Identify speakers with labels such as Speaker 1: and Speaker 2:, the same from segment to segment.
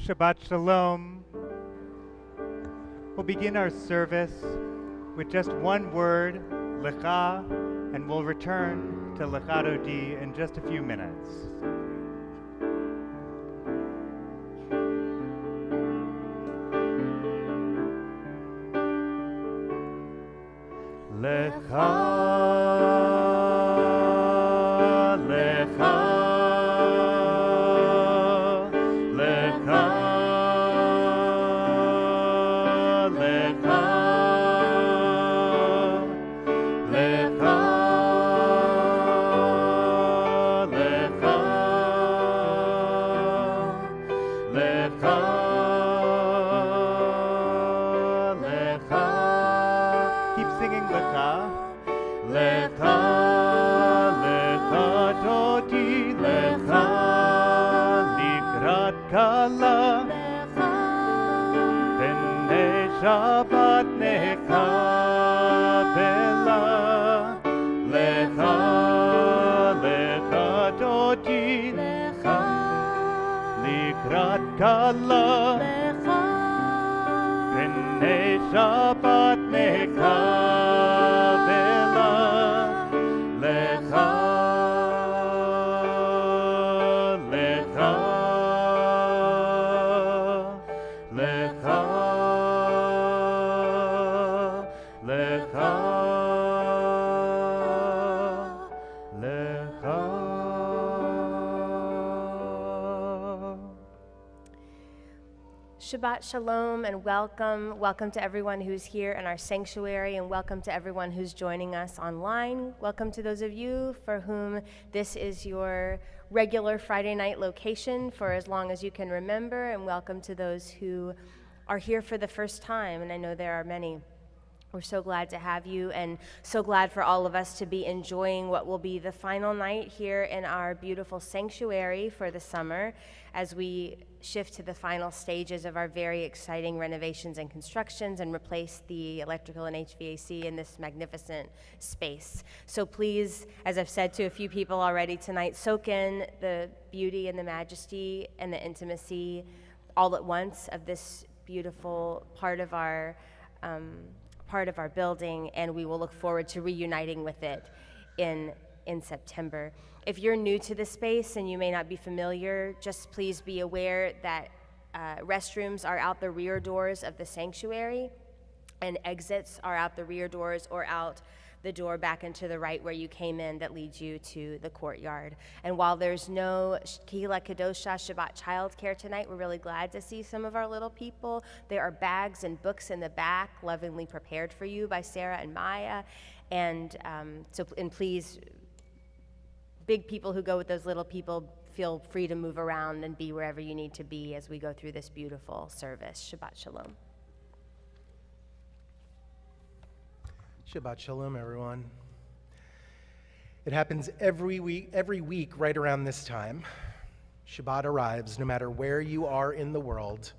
Speaker 1: Shabbat Shalom. We'll begin our service with just one word, Lecha, and we'll return to Lecha Dodi in just a few minutes. Shabbat nekabela, lecha, lecha dodi, lecha, likrat kala, lecha, b'nei Shabbat nekabela, lecha, lecha, lecha.
Speaker 2: Shabbat Shalom and welcome. Welcome to everyone who's here in our sanctuary, and welcome to everyone who's joining us online. Welcome to those of you for whom this is your regular Friday night location for as long as you can remember, and welcome to those who are here for the first time, and I know there are many. We're so glad to have you, and so glad for all of us to be enjoying what will be the final night here in our beautiful sanctuary for the summer as we shift to the final stages of our very exciting renovations and constructions and replace the electrical and HVAC in this magnificent space. So please, as I've said to a few people already tonight, soak in the beauty and the majesty and the intimacy all at once of this beautiful part of our building, and we will look forward to reuniting with it in September. If you're new to the space and you may not be familiar, just please be aware that restrooms are out the rear doors of the sanctuary, and exits are out the rear doors or out the door back into the right where you came in that leads you to the courtyard. And while there's no Kehila Kedosha Shabbat childcare tonight, we're really glad to see some of our little people. There are bags and books in the back, lovingly prepared for you by Sarah and Maya. And please, big people who go with those little people, feel free to move around and be wherever you need to be as we go through this beautiful service. Shabbat Shalom.
Speaker 3: Shabbat Shalom, everyone. It happens every week right around this time. Shabbat arrives no matter where you are in the world,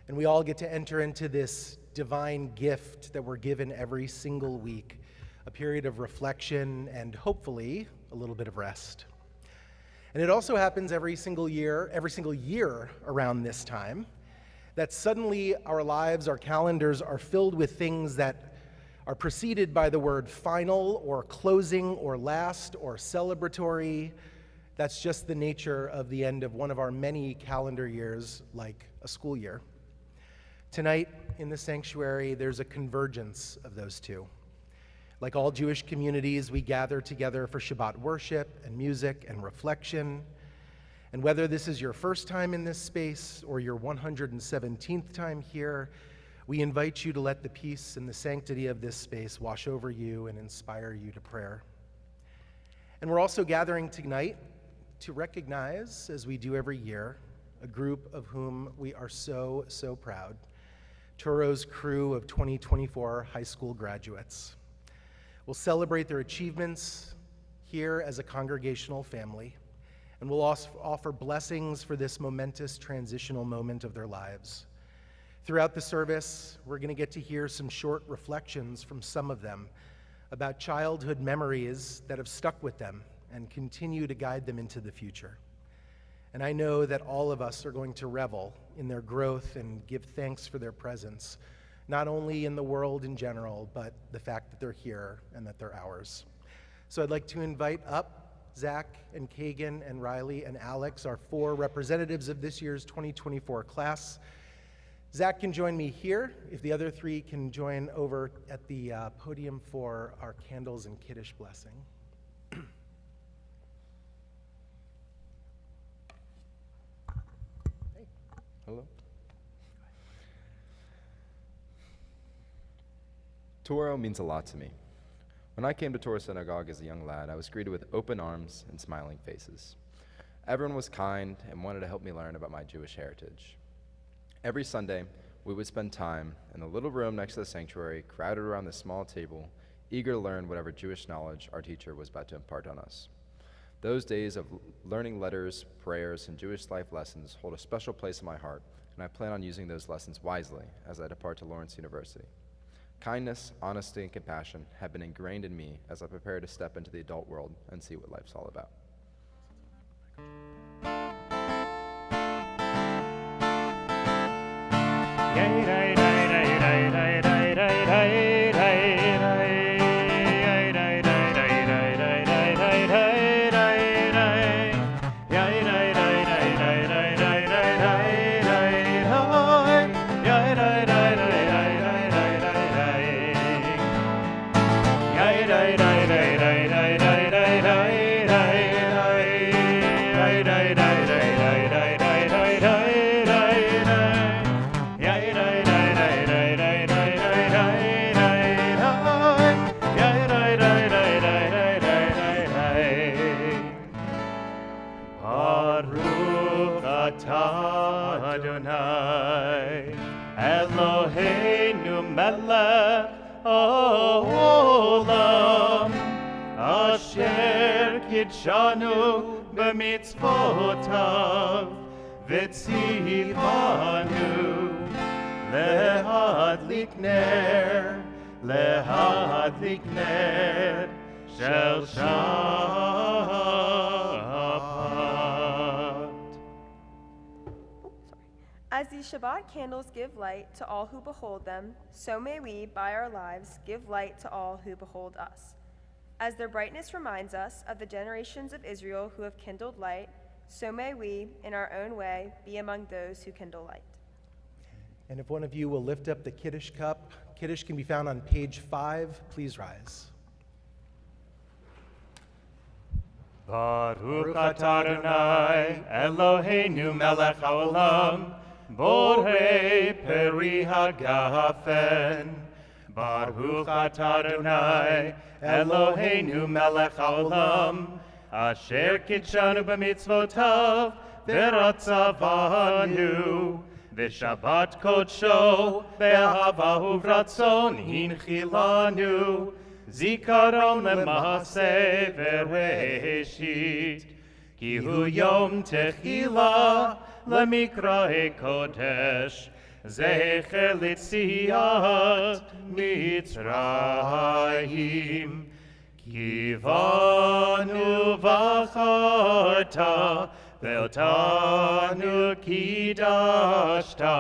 Speaker 3: and we all get to enter into this divine gift that we're given every single week, a period of reflection and hopefully a little bit of rest. And it also happens every single year around this time, that suddenly our lives, our calendars are filled with things that are preceded by the word final or closing or last or celebratory. That's just the nature of the end of one of our many calendar years, like a school year. Tonight in the sanctuary, there's a convergence of those two. Like all Jewish communities, we gather together for Shabbat worship and music and reflection. And whether this is your first time in this space or your 117th time here, we invite you to let the peace and the sanctity of this space wash over you and inspire you to prayer. And we're also gathering tonight to recognize, as we do every year, a group of whom we are so, so proud, Touro's crew of 2024 high school graduates. We'll celebrate their achievements here as a congregational family, and we'll also offer blessings for this momentous transitional moment of their lives. Throughout the service, we're going to get to hear some short reflections from some of them about childhood memories that have stuck with them and continue to guide them into the future. And I know that all of us are going to revel in their growth and give thanks for their presence, not only in the world in general, but the fact that they're here and that they're ours. So I'd like to invite up Zach and Kagan and Riley and Alex, our 4 representatives of this year's 2024 class. Zach can join me here, if the other 3 can join over at the podium for our candles and Kiddush blessing.
Speaker 4: Hello. Touro means a lot to me. When I came to Touro Synagogue as a young lad, I was greeted with open arms and smiling faces. Everyone was kind and wanted to help me learn about my Jewish heritage. Every Sunday, we would spend time in the little room next to the sanctuary, crowded around the small table, eager to learn whatever Jewish knowledge our teacher was about to impart on us. Those days of learning letters, prayers, and Jewish life lessons hold a special place in my heart, and I plan on using those lessons wisely as I depart to Lawrence University. Kindness, honesty, and compassion have been ingrained in me as I prepare to step into the adult world and see what life's all about.
Speaker 1: Adonai, Eloheinu melech haolam, asher kidshanu b'mitzvotav, v'tzivanu lehadlik ner shel Shabbat.
Speaker 5: As these Shabbat candles give light to all who behold them, so may we, by our lives, give light to all who behold us. As their brightness reminds us of the generations of Israel who have kindled light, so may we, in our own way, be among those who kindle light.
Speaker 3: And if one of you will lift up the Kiddush cup, Kiddush can be found on page 5. Please rise.
Speaker 1: Baruch atah Adonai, Eloheinu melech haolam, borei peri hagafen. Baruch atah Adonai, Eloheinu melech haolam, asher kidshanu b'mitzvotav, v'ratzavanu, v'shabbat kodsho, be'ahava uvratzon hinchilanu, zikaron lema'aseh v'reshit, ki hu yom techila lemikra'e kodesh, zecher litziat Mitzrayim, ki vanu v'acharta, ve'otanu kidashta,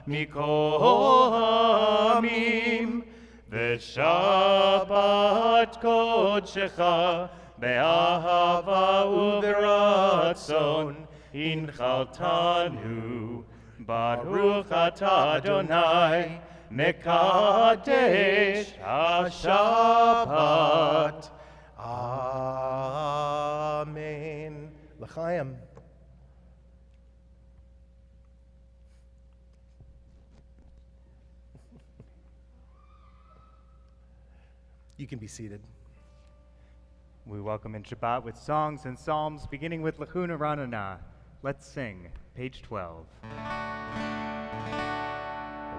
Speaker 1: mikol ha'amim, v'shabbat kodshecha, be'ahava u'v'ratzon, inchaltanu. Baruch atah Adonai, mekadesh ha-shabbat.
Speaker 3: Amen. L'chaim. You can be seated.
Speaker 1: We welcome in Shabbat with songs and psalms, beginning with Lachuna Ranana. Let's sing, page 12.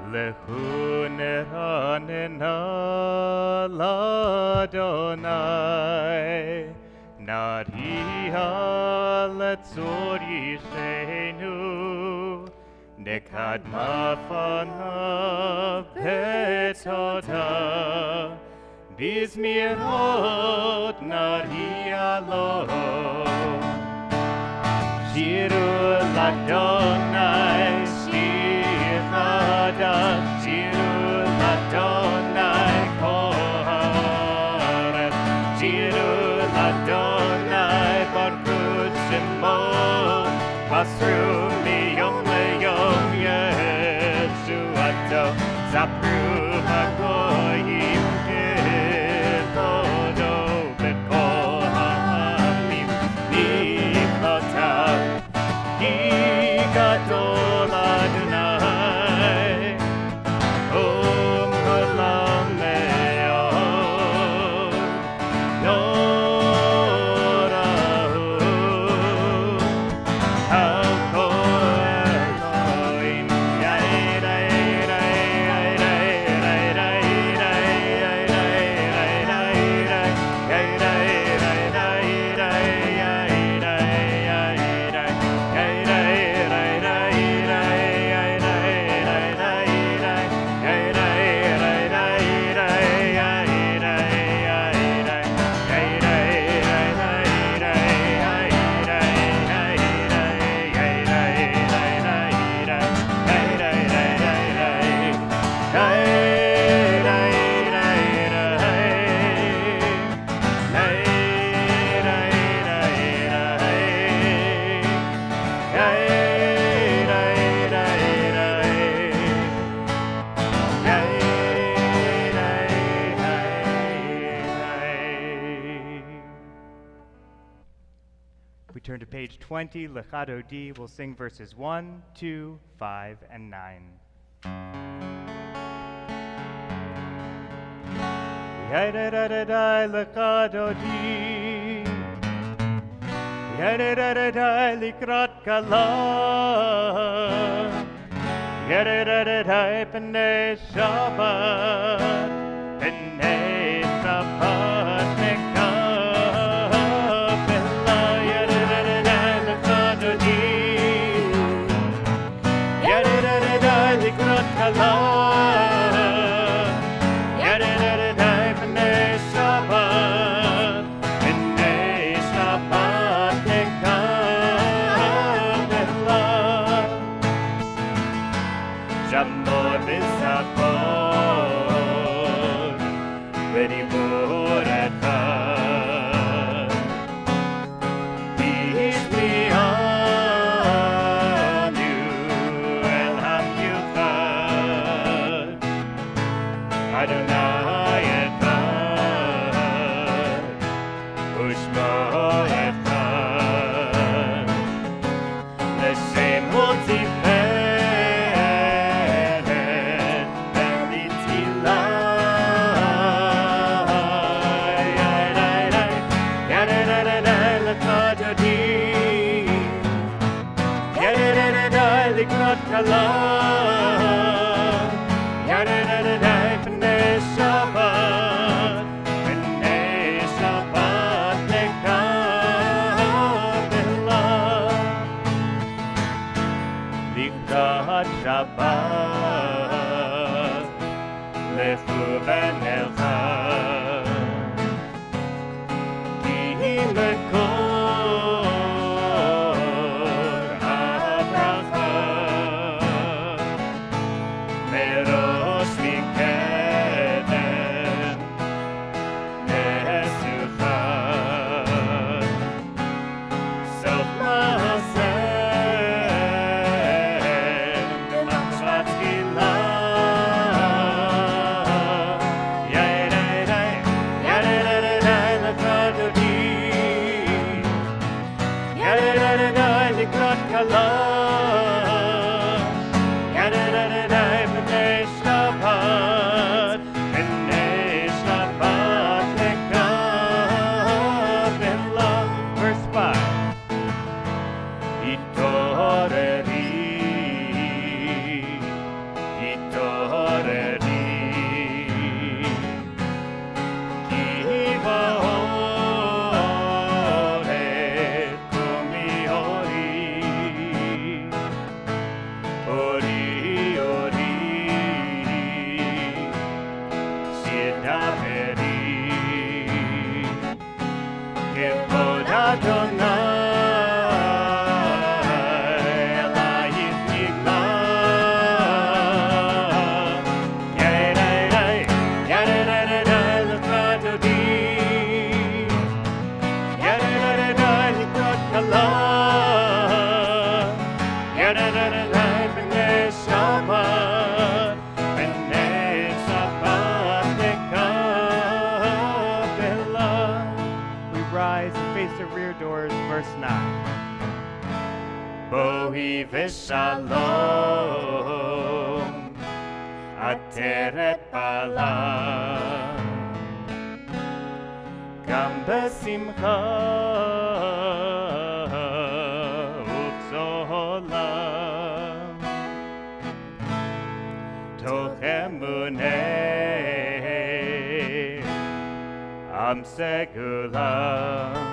Speaker 1: Lechune ranena l'Adonai, nariha letzor yishenu, nekadma fanav betodah, bizmirot nariha lo. Shiru Ladonai, Shichada, Shiru Ladonai, Koharet, Shiru Ladonai, Baruch Shemo, Basru Miyom Leyom Yeshuato, Zapru HaGoyim Kevodo, Bekol HaAmim, Michotav, Ki Gadol Adonai, Kulam Me'od, Norahu, Al Kol Elohim, We turn to page 20, Lechado D. We'll sing verses 1, 2, 5, and 9. Yadadadadai Lechado D. Yadadadadai Likrat Kala. Yadadadadai P'nei Shabbat. P'nei Shabbat Mekabela. Yadadadadai Lechado D. Yadadadadai Likrat Kala. Yadadadadai P'nei Shabbat. P'nei Shabbat Mekabela. Shamor B'Sakor V'Dibur Echad Peace be on you El HaMiuchad Adonai Echad Ushmo Echad L'Shem Hotzipeh Likrat Kala, Yadadadadai P'nei Shabbat, P'nei Shabbat Mekabela. Likrat Shabbat, Lefu V'nelcha, Ki Mekor Verse 5. Adonai face the rear doors, verse 9. Bohi v'shalom, ateret bala, gam b'simcha u'bzolam, toch emuneh am segulam.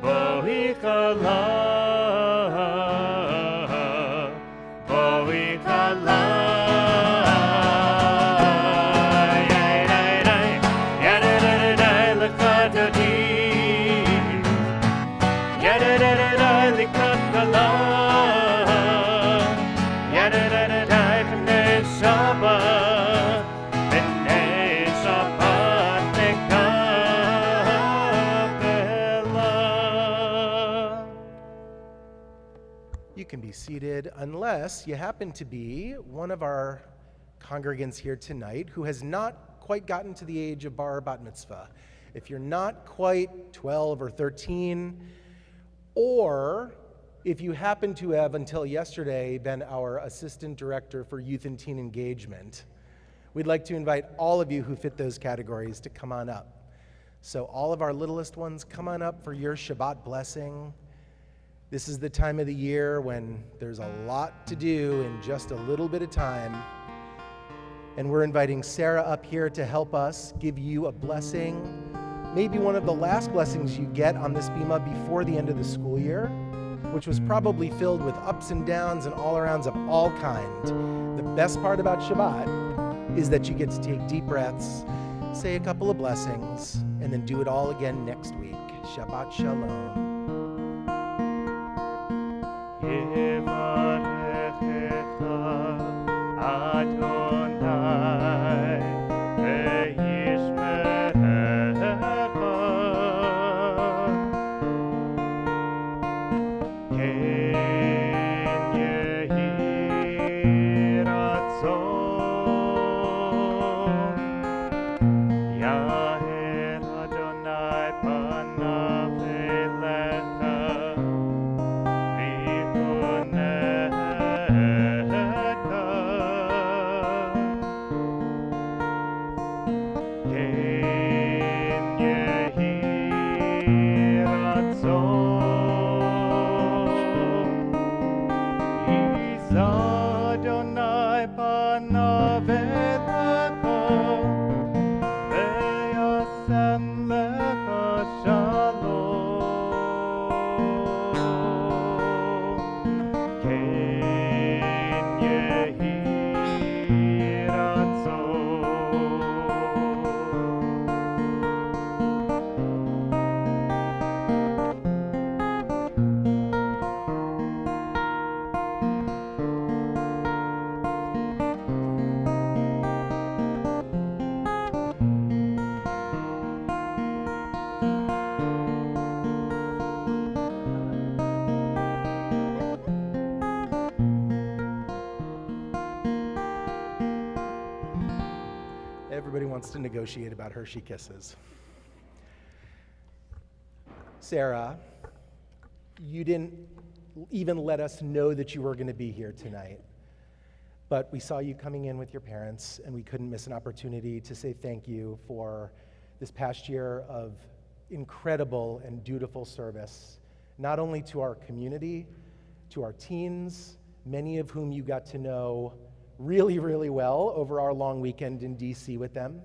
Speaker 1: Bohi chala, bohi chala. Yadadadadai l'katati, yadadadadai l'katala, yadadadadai b'nei Shabbat, b'nei Shabbat nekabela.
Speaker 3: You can be seated unless you happen to be one of our congregants here tonight who has not quite gotten to the age of bar or bat mitzvah. If you're not quite 12 or 13, or if you happen to have until yesterday been our assistant director for youth and teen engagement, we'd like to invite all of you who fit those categories to come on up. So all of our littlest ones, come on up for your Shabbat blessing. This is the time of the year when there's a lot to do in just a little bit of time. And we're inviting Sarah up here to help us give you a blessing, maybe one of the last blessings you get on this bima before the end of the school year, which was probably filled with ups and downs and all-arounds of all kind. The best part about Shabbat is that you get to take deep breaths, say a couple of blessings, and then do it all again next week. Shabbat Shalom.
Speaker 1: Yevarechecha Adonai ve'yishmerecha, ken yehi ratzon, yaher Adonai panav elecha, Adonai panav elecha, ve'yasem lecha shalom. Ken yehi ratzon.
Speaker 3: Everybody wants to negotiate about Hershey Kisses. Sarah, you didn't even let us know that you were going to be here tonight. But we saw you coming in with your parents, and we couldn't miss an opportunity to say thank you for this past year of incredible and dutiful service, not only to our community, to our teens, many of whom you got to know really, really well over our long weekend in DC with them.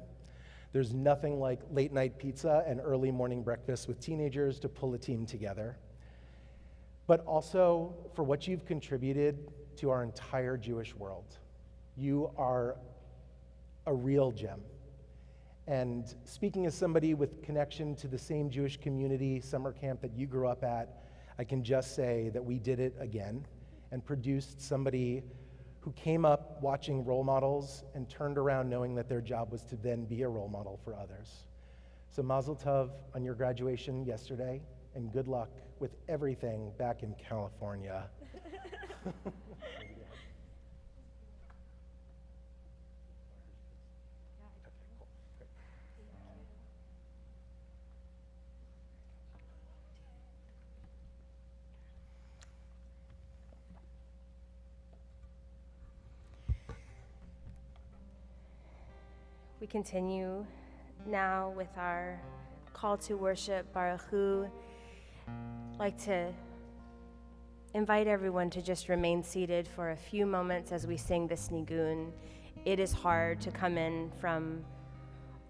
Speaker 3: There's nothing like late night pizza and early morning breakfast with teenagers to pull a team together. But also for what you've contributed to our entire Jewish world. You are a real gem. And speaking as somebody with connection to the same Jewish community summer camp that you grew up at, I can just say that we did it again and produced somebody who came up watching role models and turned around knowing that their job was to then be a role model for others. So Mazel Tov on your graduation yesterday, and good luck with everything back in California.
Speaker 2: We continue now with our call to worship, Baruch Hu. I'd like to invite everyone to just remain seated for a few moments as we sing this nigun. It is hard to come in from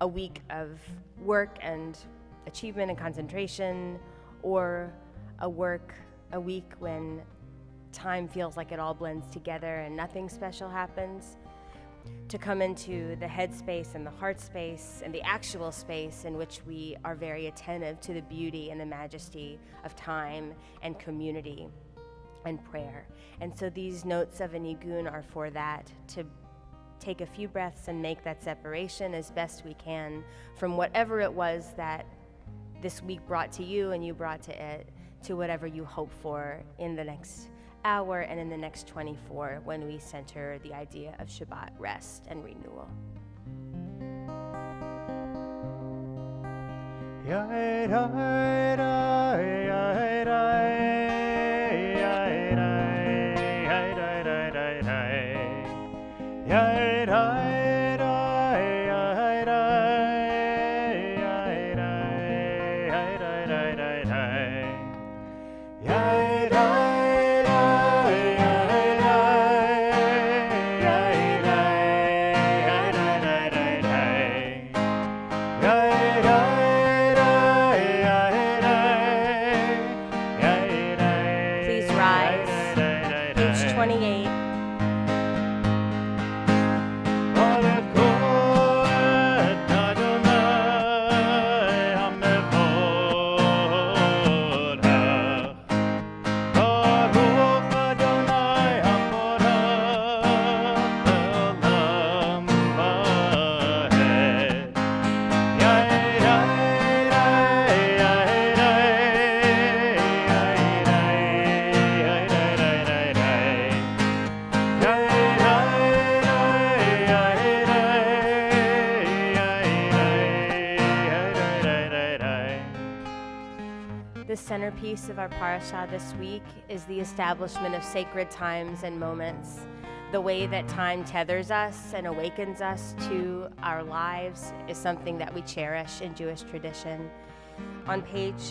Speaker 2: a week of work and achievement and concentration, or a week when time feels like it all blends together and nothing special happens, to come into the head space and the heart space and the actual space in which we are very attentive to the beauty and the majesty of time and community and prayer. And so these notes of a nigun are for that, to take a few breaths and make that separation as best we can from whatever it was that this week brought to you and you brought to it, to whatever you hope for in the next hour and in the next 24, when we center the idea of Shabbat, rest and renewal. Please rise. Page 28. The centerpiece of our parasha this week is the establishment of sacred times and moments. The way that time tethers us and awakens us to our lives is something that we cherish in Jewish tradition. On page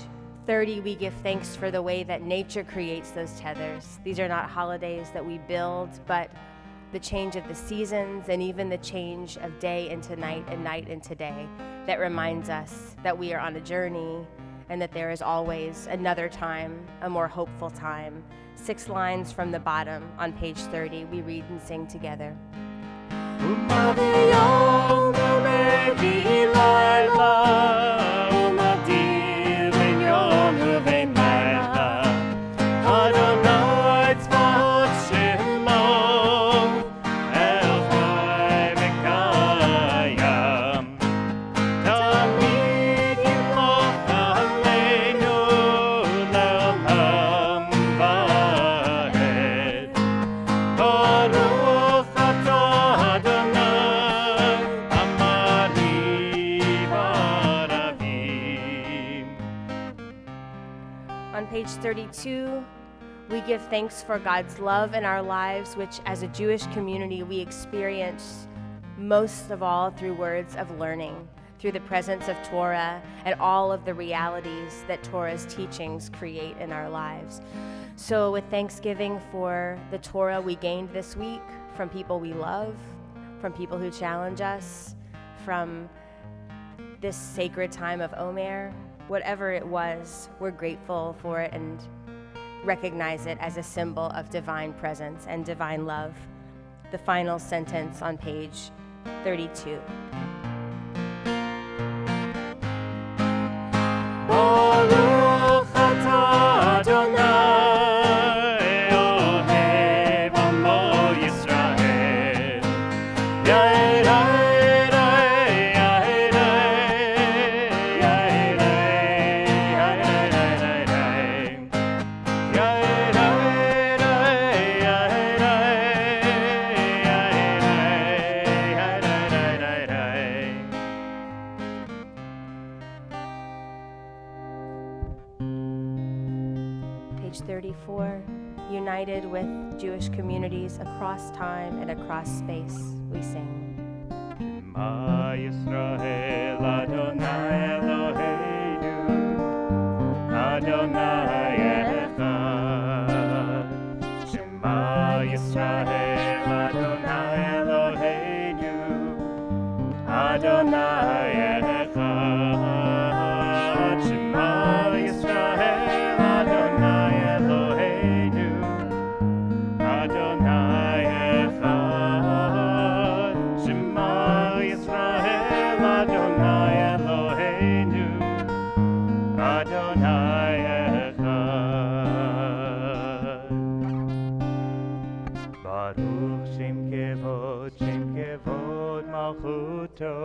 Speaker 2: 30, we give thanks for the way that nature creates those tethers. These are not holidays that we build, but the change of the seasons and even the change of day into night and night into day that reminds us that we are on a journey and that there is always another time, a more hopeful time. 6 lines from the bottom on page 30, we read and sing together. On page 32, we give thanks for God's love in our lives, which as a Jewish community we experience most of all through words of learning, through the presence of Torah and all of the realities that Torah's teachings create in our lives. So with thanksgiving for the Torah we gained this week from people we love, from people who challenge us, from this sacred time of Omer, whatever it was, we're grateful for it and recognize it as a symbol of divine presence and divine love. The final sentence on page 32. Baruch atah Adonai Eloheinu Amo Yisrael. Page 34, united with Jewish communities across time and across space, we sing.
Speaker 1: Shema Yisrael Adonai Eloheinu Adonai Echad. Shema Yisrael Adonai Eloheinu Adonai Echad. Shema Yisrael Adonai Eloheinu Adonai Echad. Shema Yisrael Adonai Eloheinu Adonai Echad. Baruch Shem Kevod Malchuto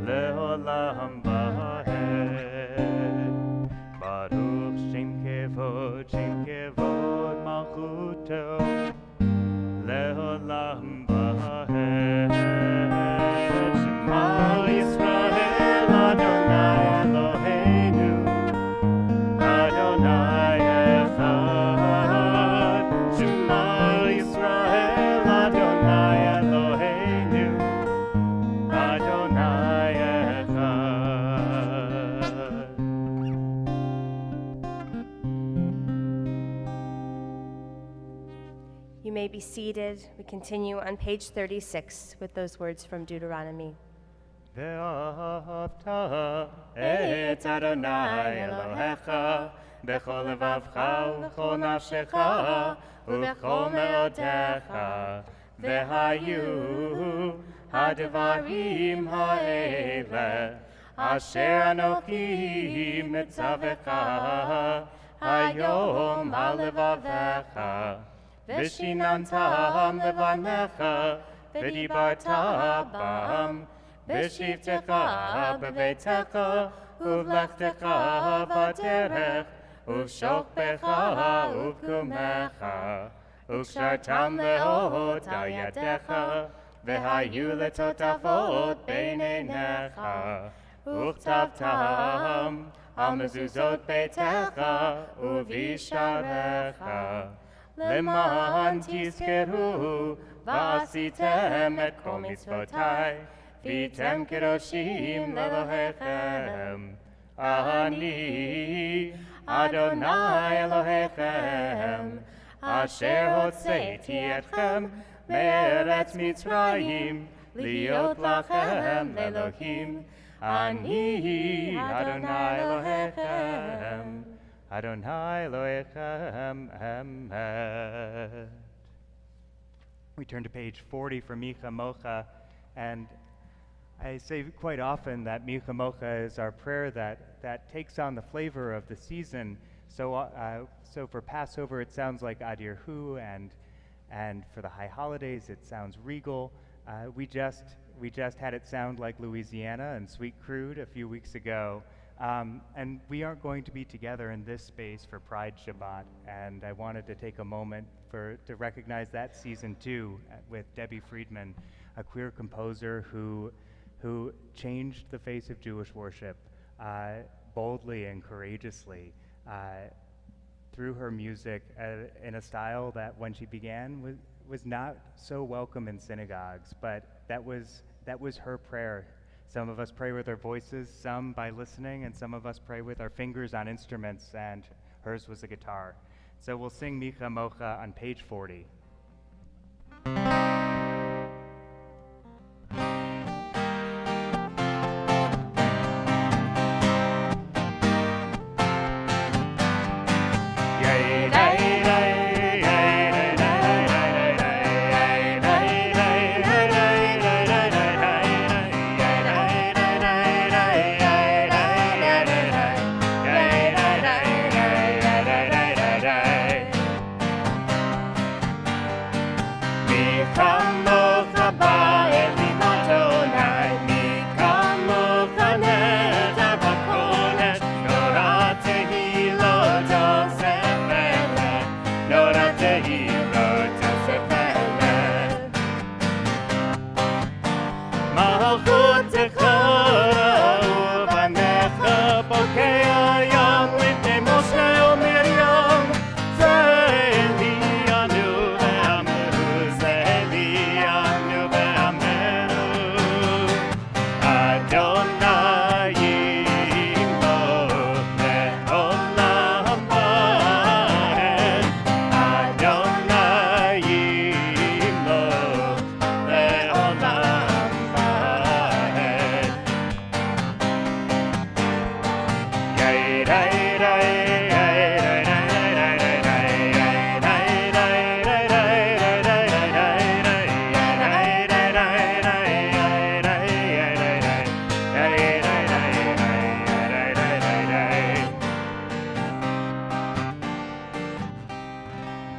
Speaker 1: Leolam Vahed. Baruch Shem Kevod Malchuto Leolam Vahed. Shema Yisrael Adonai Eloheinu Adonai Echad. Shema Yisrael Adonai Eloheinu Adonai Echad.
Speaker 2: You may be seated. We continue on page 36 with those words from Deuteronomy.
Speaker 1: ואהבת את אדוני אלוהיך בכל לבבך ובכל נפשך ובכל מאודך, והיו הדברים האלה אשר אנוכי מצווך היום על לבביך, ושיננתם לבניך ודיברת בם בשבתך בביתך ובלכתך בדרך ובשוכבך ובקומך, וקשרתם לאות על ידיך והיו לטוטפות בין עיניך, וכתבתם על מזוזות ביתך ובשעריך, למען תזכרו ועשיתם את כל מצוותיי והייתם קדושים לאלוהיכם. אני אדוני אלוהיכם אשר הוצאתי אתכם מארץ מצרים להיות לכם לאלוהים. אני אדוני אלוהיכם Adonai Elohechem Emet. We turn to page 40 for Micha Mocha, and I say quite often that Micha Mocha is our prayer that takes on the flavor of the season. So for Passover it sounds like Adir Hu, and for the high holidays it sounds regal. We just had it sound like Louisiana and Sweet Crude a few weeks ago. And we aren't going to be together in this space for Pride Shabbat, and I wanted to take a moment to recognize that season too with Debbie Friedman, a queer composer who changed the face of Jewish worship boldly and courageously through her music in a style that when she began was not so welcome in synagogues, but that was her prayer. Some of us pray with our voices, some by listening, and some of us pray with our fingers on instruments, and hers was a guitar. So we'll sing Micha Mocha on page 40.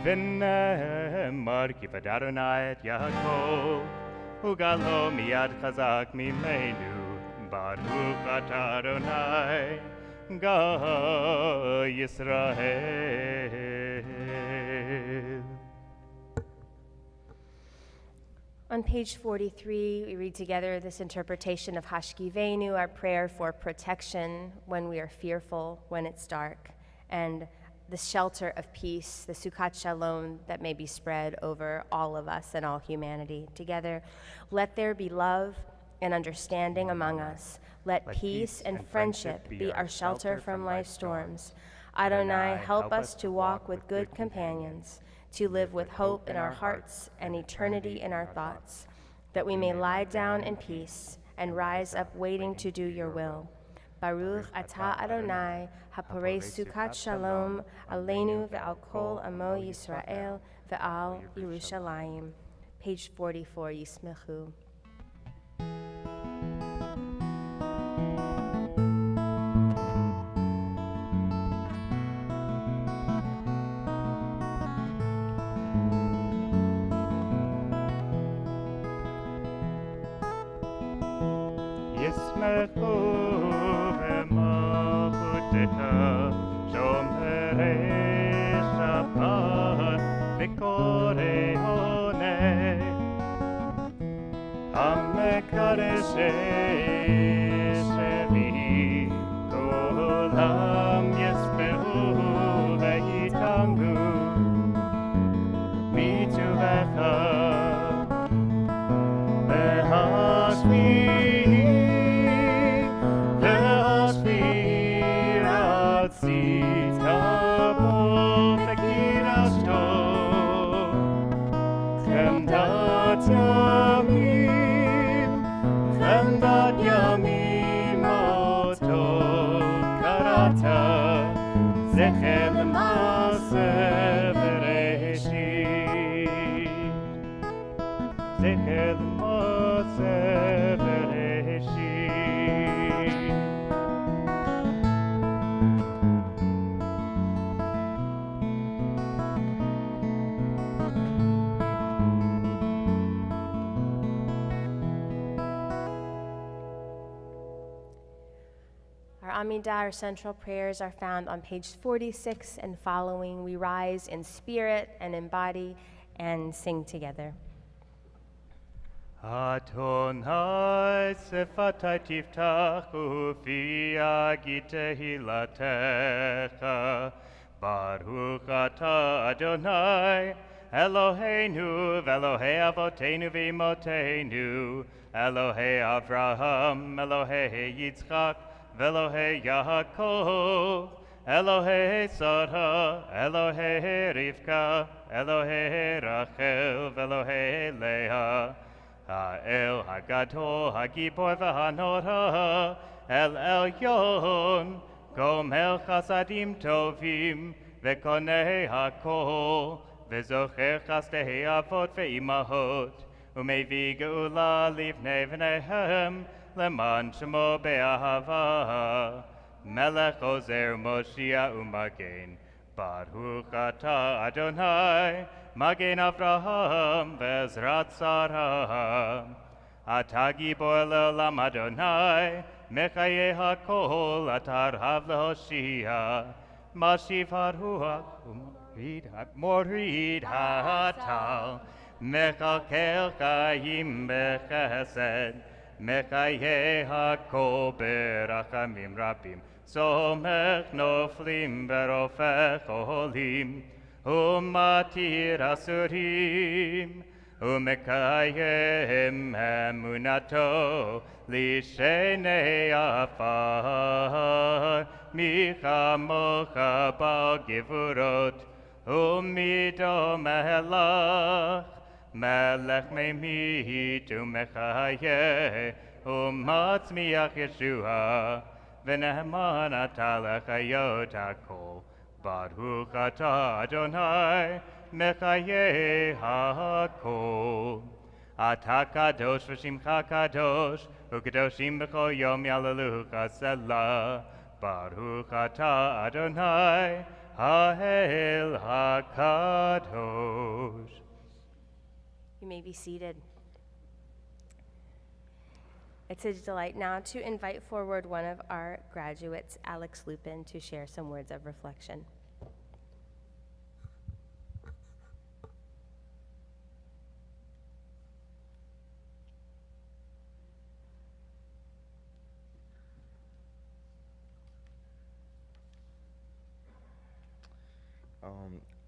Speaker 1: ונאמר כי פדה אדוני את יעקב וגאלו מיד חזק ממנו ברוך אתה אדוני גא ישראל.
Speaker 2: On page 43, we read together this interpretation of Hashkivenu, our prayer for protection when we are fearful, when it's dark, and the shelter of peace, the Sukkot Shalom that may be spread over all of us and all humanity. Together, let there be love and understanding among us. Let peace and friendship be our shelter from life's storms. Adonai, help us to walk with good companions, to live with hope in our hearts and eternity in our thoughts, that we may lie down in peace and rise up waiting to do your will. Baruch atah Adonai, haporei Sukkot Shalom, aleinu ve'al kol amo Yisrael ve'al Yerushalayim. Page 44, Yismechu. Our central prayers are found on page 46 and following. We rise in spirit and in body and sing together.
Speaker 1: Adonai sefatai tiftach ufi agi tehilatecha Baruch atah Adonai Eloheinu v'Elohei avotenu v'imotenu Elohei Avraham Elohei Yitzchak Elohei Yaakov, Elohei Sarah, Elohei Rivka, Elohei Rachel, Elohei Leah, Ha'el Hagadol, Hagibor v'Hanora, El Elyon, Gomel Chasadim Tovim, V'konei Hakol, V'zocher Chastei Avot v'Imahot, Umevi Geula Livnei V'nehem, Leman Shemo Be'ahava, Melech Ozer Moshiach Umagen, Baruch atah Adonai, Magen Avraham Ve'ezrat Sarah. Atah Gibor Le'olam Adonai, Mechayeh HaKol, Atah Rav Le'Hoshia, Mashiv HaRuach, Morid HaTal, Mechalkel Chayim B'Chesed, Mechayeh HaKol berachamim rabim, Somech noflim berofech olim, Umatir asurim, Umekayem emunato, Lishenei afar, Michamocha bal givurot, Umido melach, Melech meimit umechayeh, umatzmiach Yeshua, ונאמן אתה לחיות הכל. ברוך אתה אדוני מחיי הכל. אתה קדוש ושמך קדוש, וקדושים בכל יום יהללוך סלה. ברוך אתה אדוני האל הקדוש.
Speaker 2: You may be seated. It's a delight now to invite forward one of our graduates, Alex Lupin, to share some words of reflection.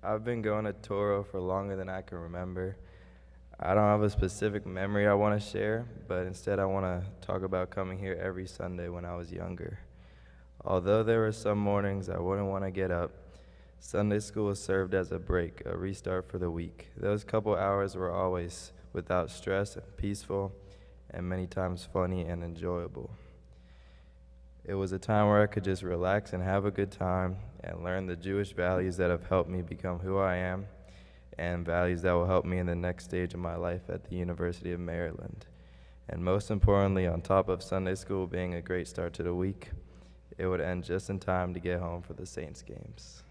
Speaker 4: I've been going to Touro for longer than I can remember. I don't have a specific memory I want to share, but instead I want to talk about coming here every Sunday when I was younger. Although there were some mornings I wouldn't want to get up, Sunday school served as a break, a restart for the week. Those couple hours were always without stress and peaceful, and many times funny and enjoyable. It was a time where I could just relax and have a good time and learn the Jewish values that have helped me become who I am, and values that will help me in the next stage of my life at the University of Maryland. And most importantly, on top of Sunday school being a great start to the week, it would end just in time to get home for the Saints games.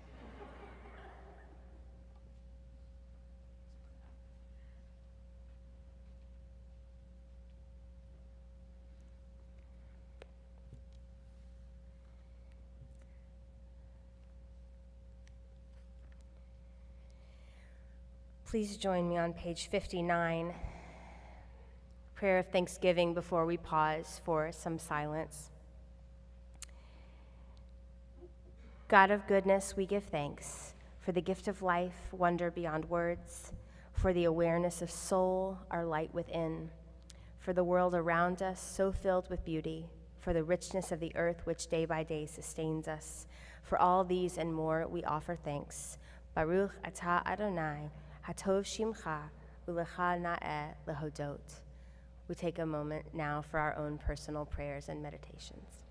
Speaker 2: Please join me on page 59, prayer of thanksgiving before we pause for some silence. God of goodness, we give thanks for the gift of life, wonder beyond words, for the awareness of soul, our light within, for the world around us so filled with beauty, for the richness of the earth which day by day sustains us. For all these and more, we offer thanks. Baruch atah Adonai, Hatov Shimcha, Ulecha Na'eh Lehodot. We take a moment now for our own personal prayers and meditations.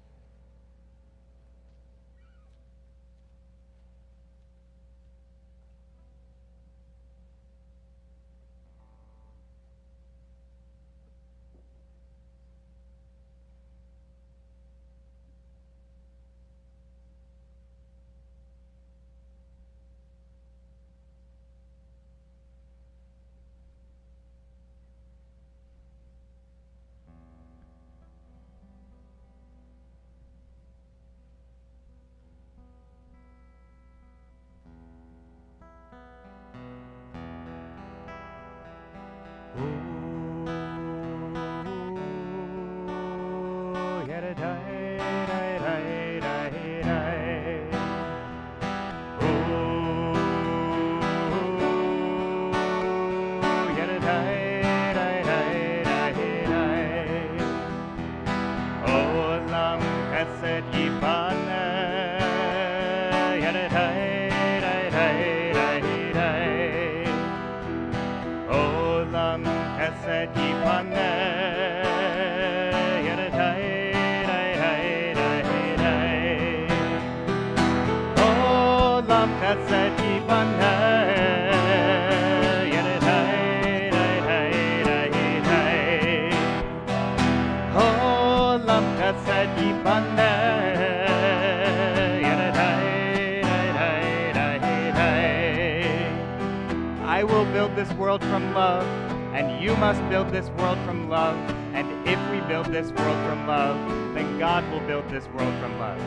Speaker 1: I will build this world from love, and you must build this world from love. And if we build this world from love, then God will build this world from love.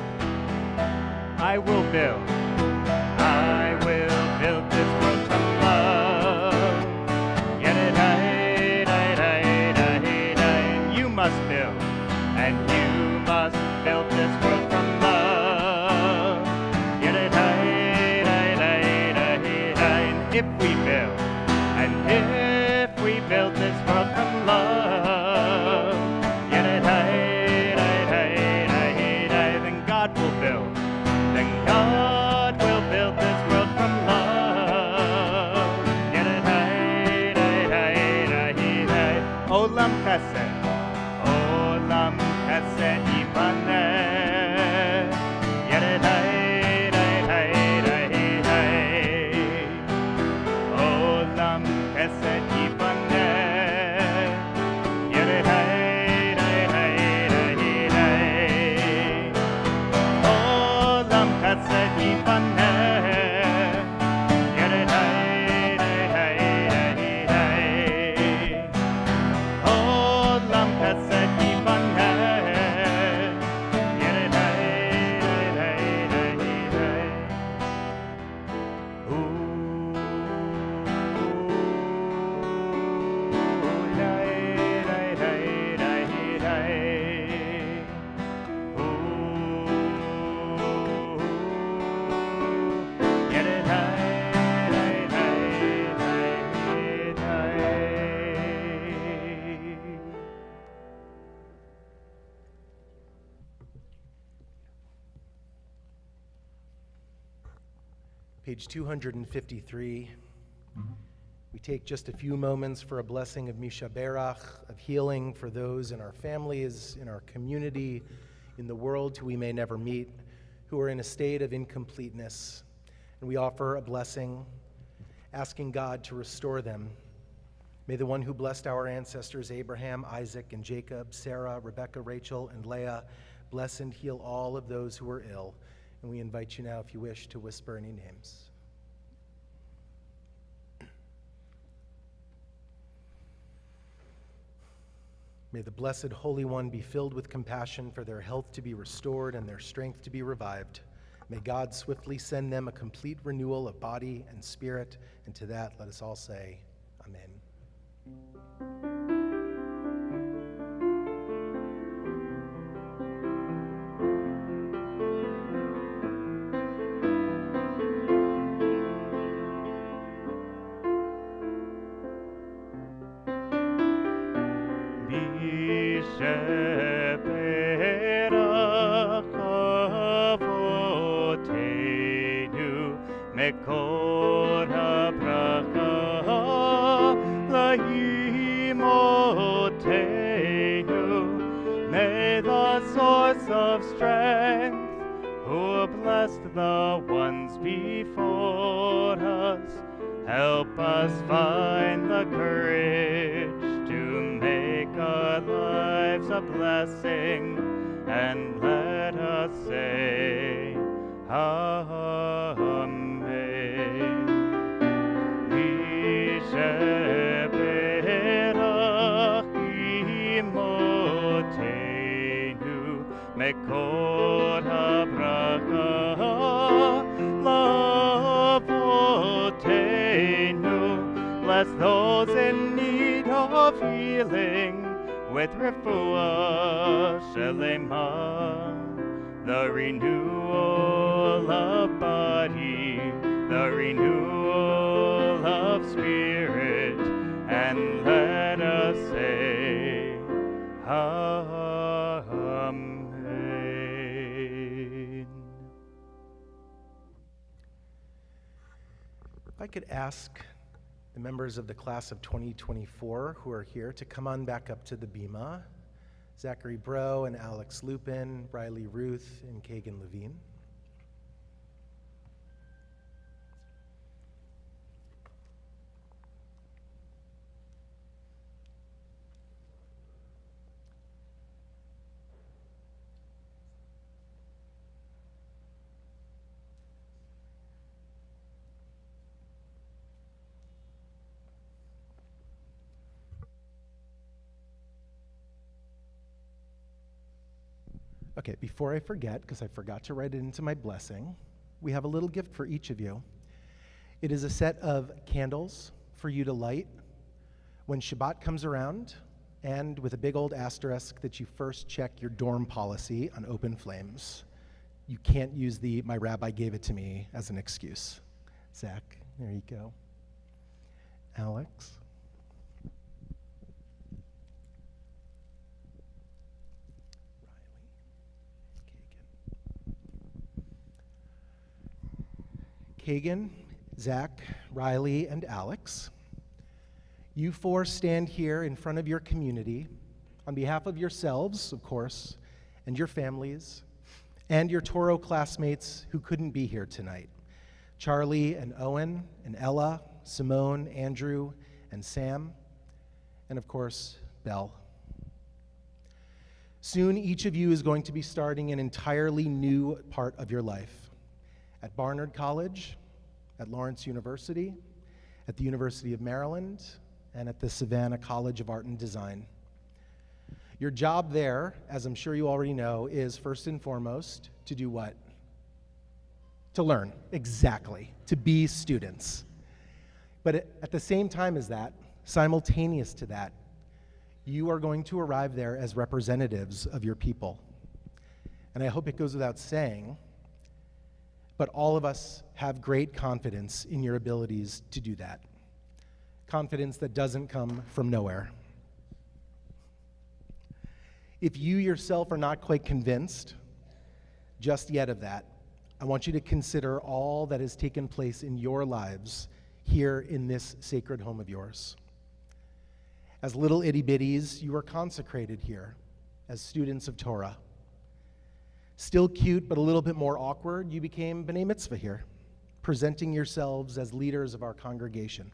Speaker 1: I will build this world from love. And you must build, and you must build this world from love. And if we build, this world from love, then God will build. Then God will build this world from love. Olam chesed, yibane.
Speaker 3: Page 253. We take just a few moments for a blessing of Misha Berach, of healing for those in our families, in our community, in the world who we may never meet, who are in a state of incompleteness. And we offer a blessing, asking God to restore them. May the one who blessed our ancestors, Abraham, Isaac, and Jacob, Sarah, Rebekah, Rachel, and Leah, bless and heal all of those who are ill. And we invite you now, if you wish, to whisper any names. May the Blessed Holy One be filled with compassion for their health to be restored and their strength to be revived. May God swiftly send them a complete renewal of body and spirit, and to that let us all say, Amen.
Speaker 1: Mekor habracha lahimotenu. May the source of strength, who blessed the ones before us, help us find the courage to make our lives a blessing, and let us say, Amen. Mekor habracha lavotenu. Bless those in need of healing with refuah shelema, the renewal of body, the renewal of spirit, and let us say, Amen.
Speaker 3: If I could ask the members of the class of 2024 who are here to come on back up to the bima. Zachary Bro and Alex Lupin, Riley Ruth, and Kagan Levine. Okay, before I forget, because I forgot to write it into my blessing, we have a little gift for each of you. It is a set of candles for you to light when Shabbat comes around, and with a big old asterisk that you first check your dorm policy on open flames. You can't use the "my rabbi gave it to me" as an excuse. Zach, there you go. Alex. Kagan, Zach, Riley, and Alex, you four stand here in front of your community on behalf of yourselves, of course, and your families, and your Touro classmates who couldn't be here tonight. Charlie and Owen and Ella, Simone, Andrew, and Sam, and of course, Belle. Soon, each of you is going to be starting an entirely new part of your life. At Barnard College, at Lawrence University, at the University of Maryland, and at the Savannah College of Art and Design. Your job there, as I'm sure you already know, is first and foremost to do what? To learn, exactly, to be students. But at the same time as that, simultaneous to that, you are going to arrive there as representatives of your people. And I hope it goes without saying, but all of us have great confidence in your abilities to do that. Confidence that doesn't come from nowhere. If you yourself are not quite convinced just yet of that, I want you to consider all that has taken place in your lives here in this sacred home of yours. As little itty-bitties, you were consecrated here as students of Torah. Still cute, but a little bit more awkward, you became B'nai Mitzvah here, presenting yourselves as leaders of our congregation.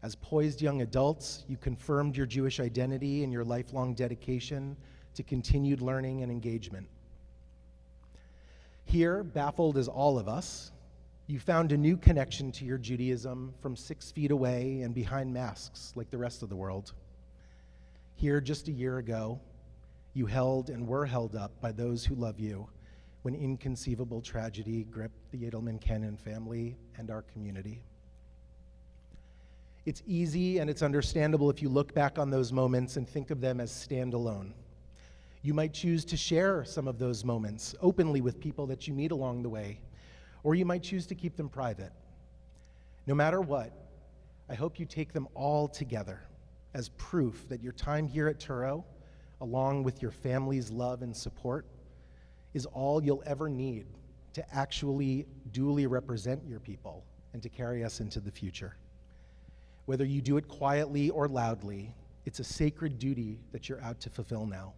Speaker 3: As poised young adults, you confirmed your Jewish identity and your lifelong dedication to continued learning and engagement. Here, baffled as all of us, you found a new connection to your Judaism from 6 feet away and behind masks like the rest of the world. Here, just a year ago, you held and were held up by those who love you when inconceivable tragedy gripped the Edelman-Cannon family and our community. It's easy and it's understandable if you look back on those moments and think of them as standalone. You might choose to share some of those moments openly with people that you meet along the way, or you might choose to keep them private. No matter what, I hope you take them all together as proof that your time here at Touro, along with your family's love and support, is all you'll ever need to actually duly represent your people and to carry us into the future. Whether you do it quietly or loudly, it's a sacred duty that you're out to fulfill now.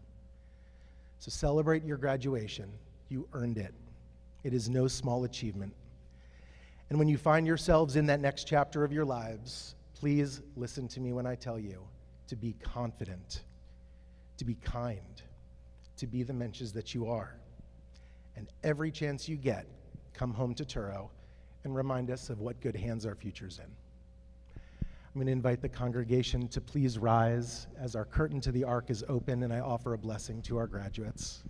Speaker 3: So celebrate your graduation. You earned it. It is no small achievement. And when you find yourselves in that next chapter of your lives, please listen to me when I tell you to be confident, to be kind, to be the mensches that you are. And every chance you get, come home to Touro and remind us of what good hands our future's in. I'm going to invite the congregation to please rise as our curtain to the ark is open and I offer a blessing to our graduates.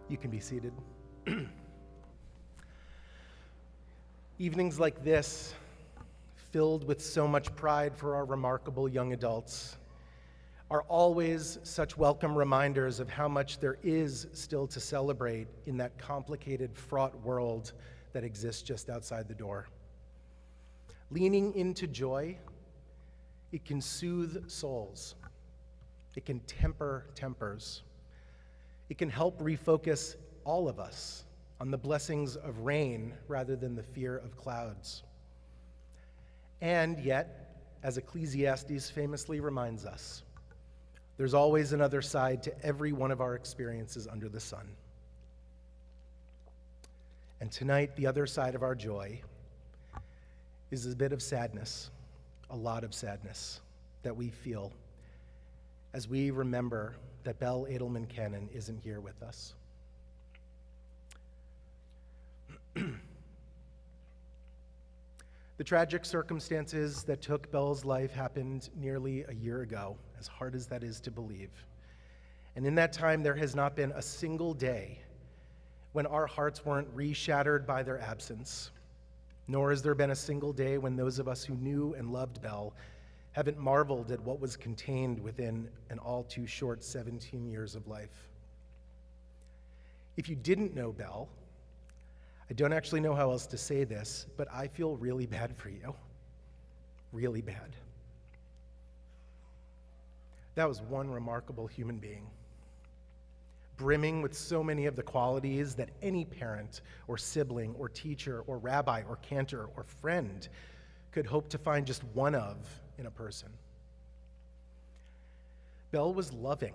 Speaker 3: You can be seated. Evenings like this, filled with so much pride for our remarkable young adults, are always such welcome reminders of how much there is still to celebrate in that complicated, fraught world that exists just outside the door. Leaning into joy, it can soothe souls. It can temper tempers. It can help refocus all of us on the blessings of rain rather than the fear of clouds. And yet, as Ecclesiastes famously reminds us, there's always another side to every one of our experiences under the sun. And tonight, the other side of our joy is a bit of sadness, a lot of sadness that we feel as we remember that Belle Edelman-Cannon isn't here with us. The tragic circumstances that took Belle's life happened nearly a year ago, as hard as that is to believe. And in that time, there has not been a single day when our hearts weren't re-shattered by their absence, nor has there been a single day when those of us who knew and loved Belle haven't marveled at what was contained within an all too short 17 years of life. If you didn't know Belle, I don't actually know how else to say this, but I feel really bad for you. Really bad. That was one remarkable human being, brimming with so many of the qualities that any parent or sibling or teacher or rabbi or cantor or friend could hope to find just one of in a person. Belle was loving,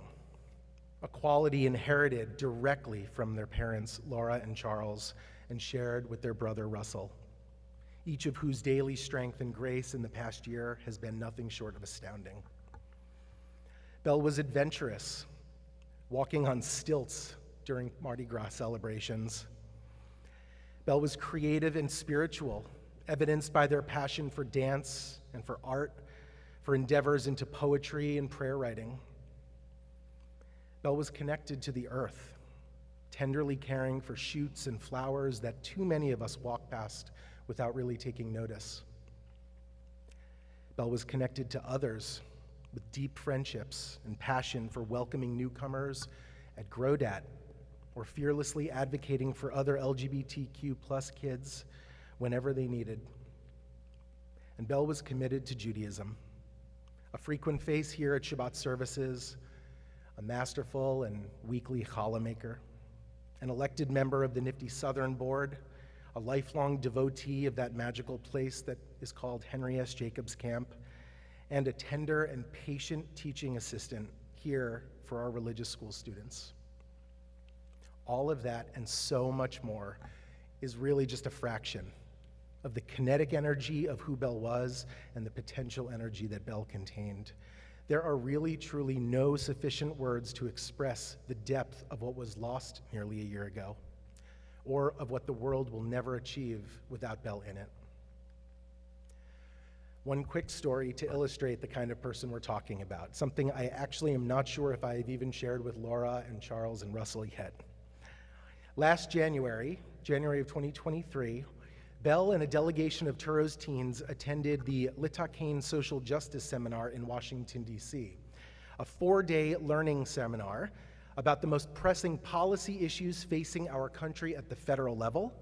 Speaker 3: a quality inherited directly from their parents, Laura and Charles, and shared with their brother, Russell, each of whose daily strength and grace in the past year has been nothing short of astounding. Belle was adventurous, walking on stilts during Mardi Gras celebrations. Belle was creative and spiritual, evidenced by their passion for dance and for art, for endeavors into poetry and prayer writing. Belle was connected to the earth, tenderly caring for shoots and flowers that too many of us walk past without really taking notice. Belle was connected to others with deep friendships and passion for welcoming newcomers at Grodat or fearlessly advocating for other LGBTQ+ kids whenever they needed. And Belle was committed to Judaism, a frequent face here at Shabbat services, a masterful and weekly challah maker, an elected member of the Nifty Southern Board, a lifelong devotee of that magical place that is called Henry S. Jacobs Camp, and a tender and patient teaching assistant here for our religious school students. All of that and so much more is really just a fraction of the kinetic energy of who Belle was and the potential energy that Belle contained. There are really, truly no sufficient words to express the depth of what was lost nearly a year ago, or of what the world will never achieve without Belle in it. One quick story to illustrate the kind of person we're talking about, something I actually am not sure if I've even shared with Laura and Charles and Russell yet. Last January of 2023, Belle and a delegation of Touro's teens attended the Littakane Social Justice Seminar in Washington, D.C., a 4-day learning seminar about the most pressing policy issues facing our country at the federal level,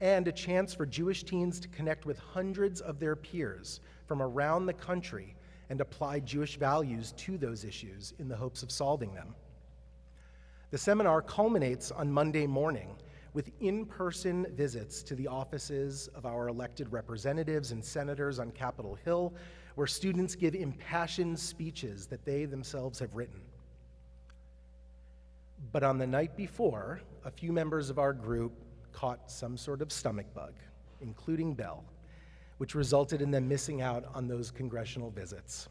Speaker 3: and a chance for Jewish teens to connect with hundreds of their peers from around the country and apply Jewish values to those issues in the hopes of solving them. The seminar culminates on Monday morning with in-person visits to the offices of our elected representatives and senators on Capitol Hill, where students give impassioned speeches that they themselves have written. But on the night before, a few members of our group caught some sort of stomach bug, including Belle, which resulted in them missing out on those congressional visits.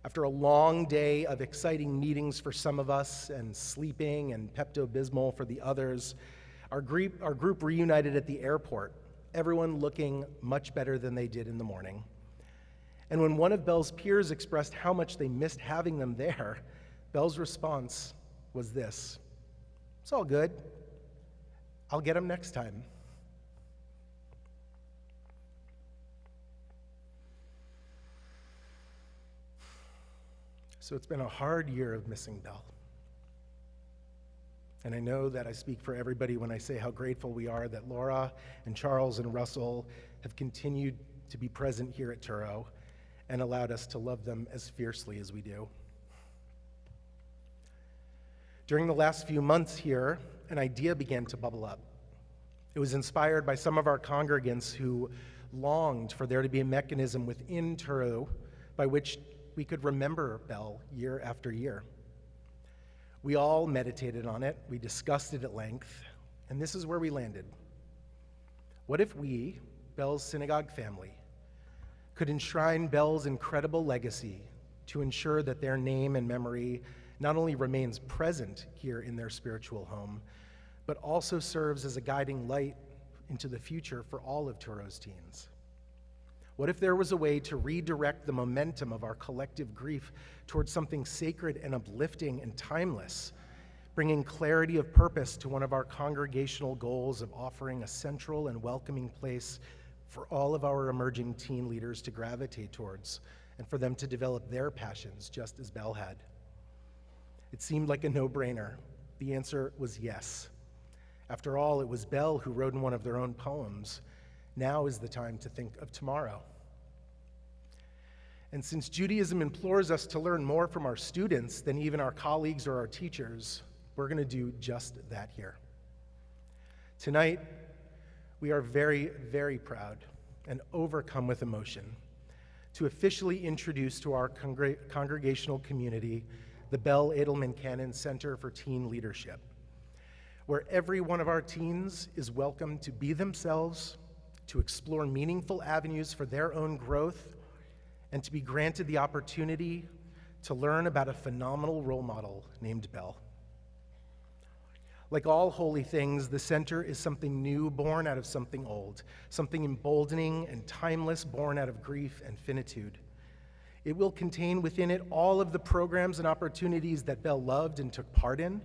Speaker 3: After a long day of exciting meetings for some of us and sleeping and Pepto-Bismol for the others, our group reunited at the airport, everyone looking much better than they did in the morning. And when one of Belle's peers expressed how much they missed having them there, Belle's response was this: "It's all good. I'll get them next time." So it's been a hard year of missing Belle. And I know that I speak for everybody when I say how grateful we are that Laura and Charles and Russell have continued to be present here at Touro and allowed us to love them as fiercely as we do. During the last few months here, an idea began to bubble up. It was inspired by some of our congregants who longed for there to be a mechanism within Touro by which we could remember Belle year after year. We all meditated on it, we discussed it at length, and this is where we landed. What if we, Belle's synagogue family, could enshrine Belle's incredible legacy to ensure that their name and memory not only remains present here in their spiritual home, but also serves as a guiding light into the future for all of Touro's teens? What if there was a way to redirect the momentum of our collective grief towards something sacred and uplifting and timeless, bringing clarity of purpose to one of our congregational goals of offering a central and welcoming place for all of our emerging teen leaders to gravitate towards and for them to develop their passions just as Belle had? It seemed like a no-brainer. The answer was yes. After all, it was Belle who wrote in one of their own poems, "Now is the time to think of tomorrow." And since Judaism implores us to learn more from our students than even our colleagues or our teachers, we're going to do just that here. Tonight, we are very, very proud and overcome with emotion to officially introduce to our congregational community the Bell Edelman Cannon Center for Teen Leadership, where every one of our teens is welcome to be themselves, to explore meaningful avenues for their own growth, and to be granted the opportunity to learn about a phenomenal role model named Bell. Like all holy things, the center is something new born out of something old, something emboldening and timeless born out of grief and finitude. It will contain within it all of the programs and opportunities that Bell loved and took part in,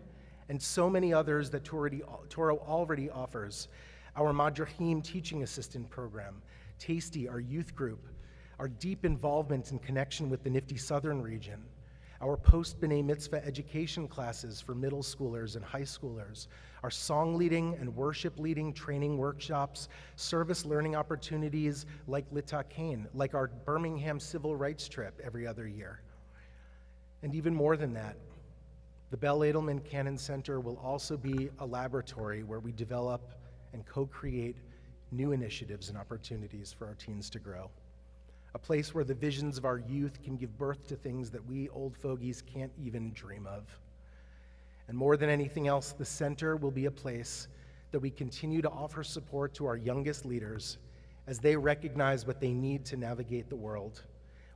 Speaker 3: and so many others that Touro already offers. Our Madrahim teaching assistant program, Tasty, our youth group, our deep involvement and connection with the Nifty Southern region, our post-B'nai Mitzvah education classes for middle schoolers and high schoolers, our song leading and worship leading training workshops, service learning opportunities like Litakein, like our Birmingham civil rights trip every other year. And even more than that, the Bell Edelman Cannon Center will also be a laboratory where we develop and co-create new initiatives and opportunities for our teens to grow. A place where the visions of our youth can give birth to things that we old fogies can't even dream of. And more than anything else, the center will be a place that we continue to offer support to our youngest leaders as they recognize what they need to navigate the world,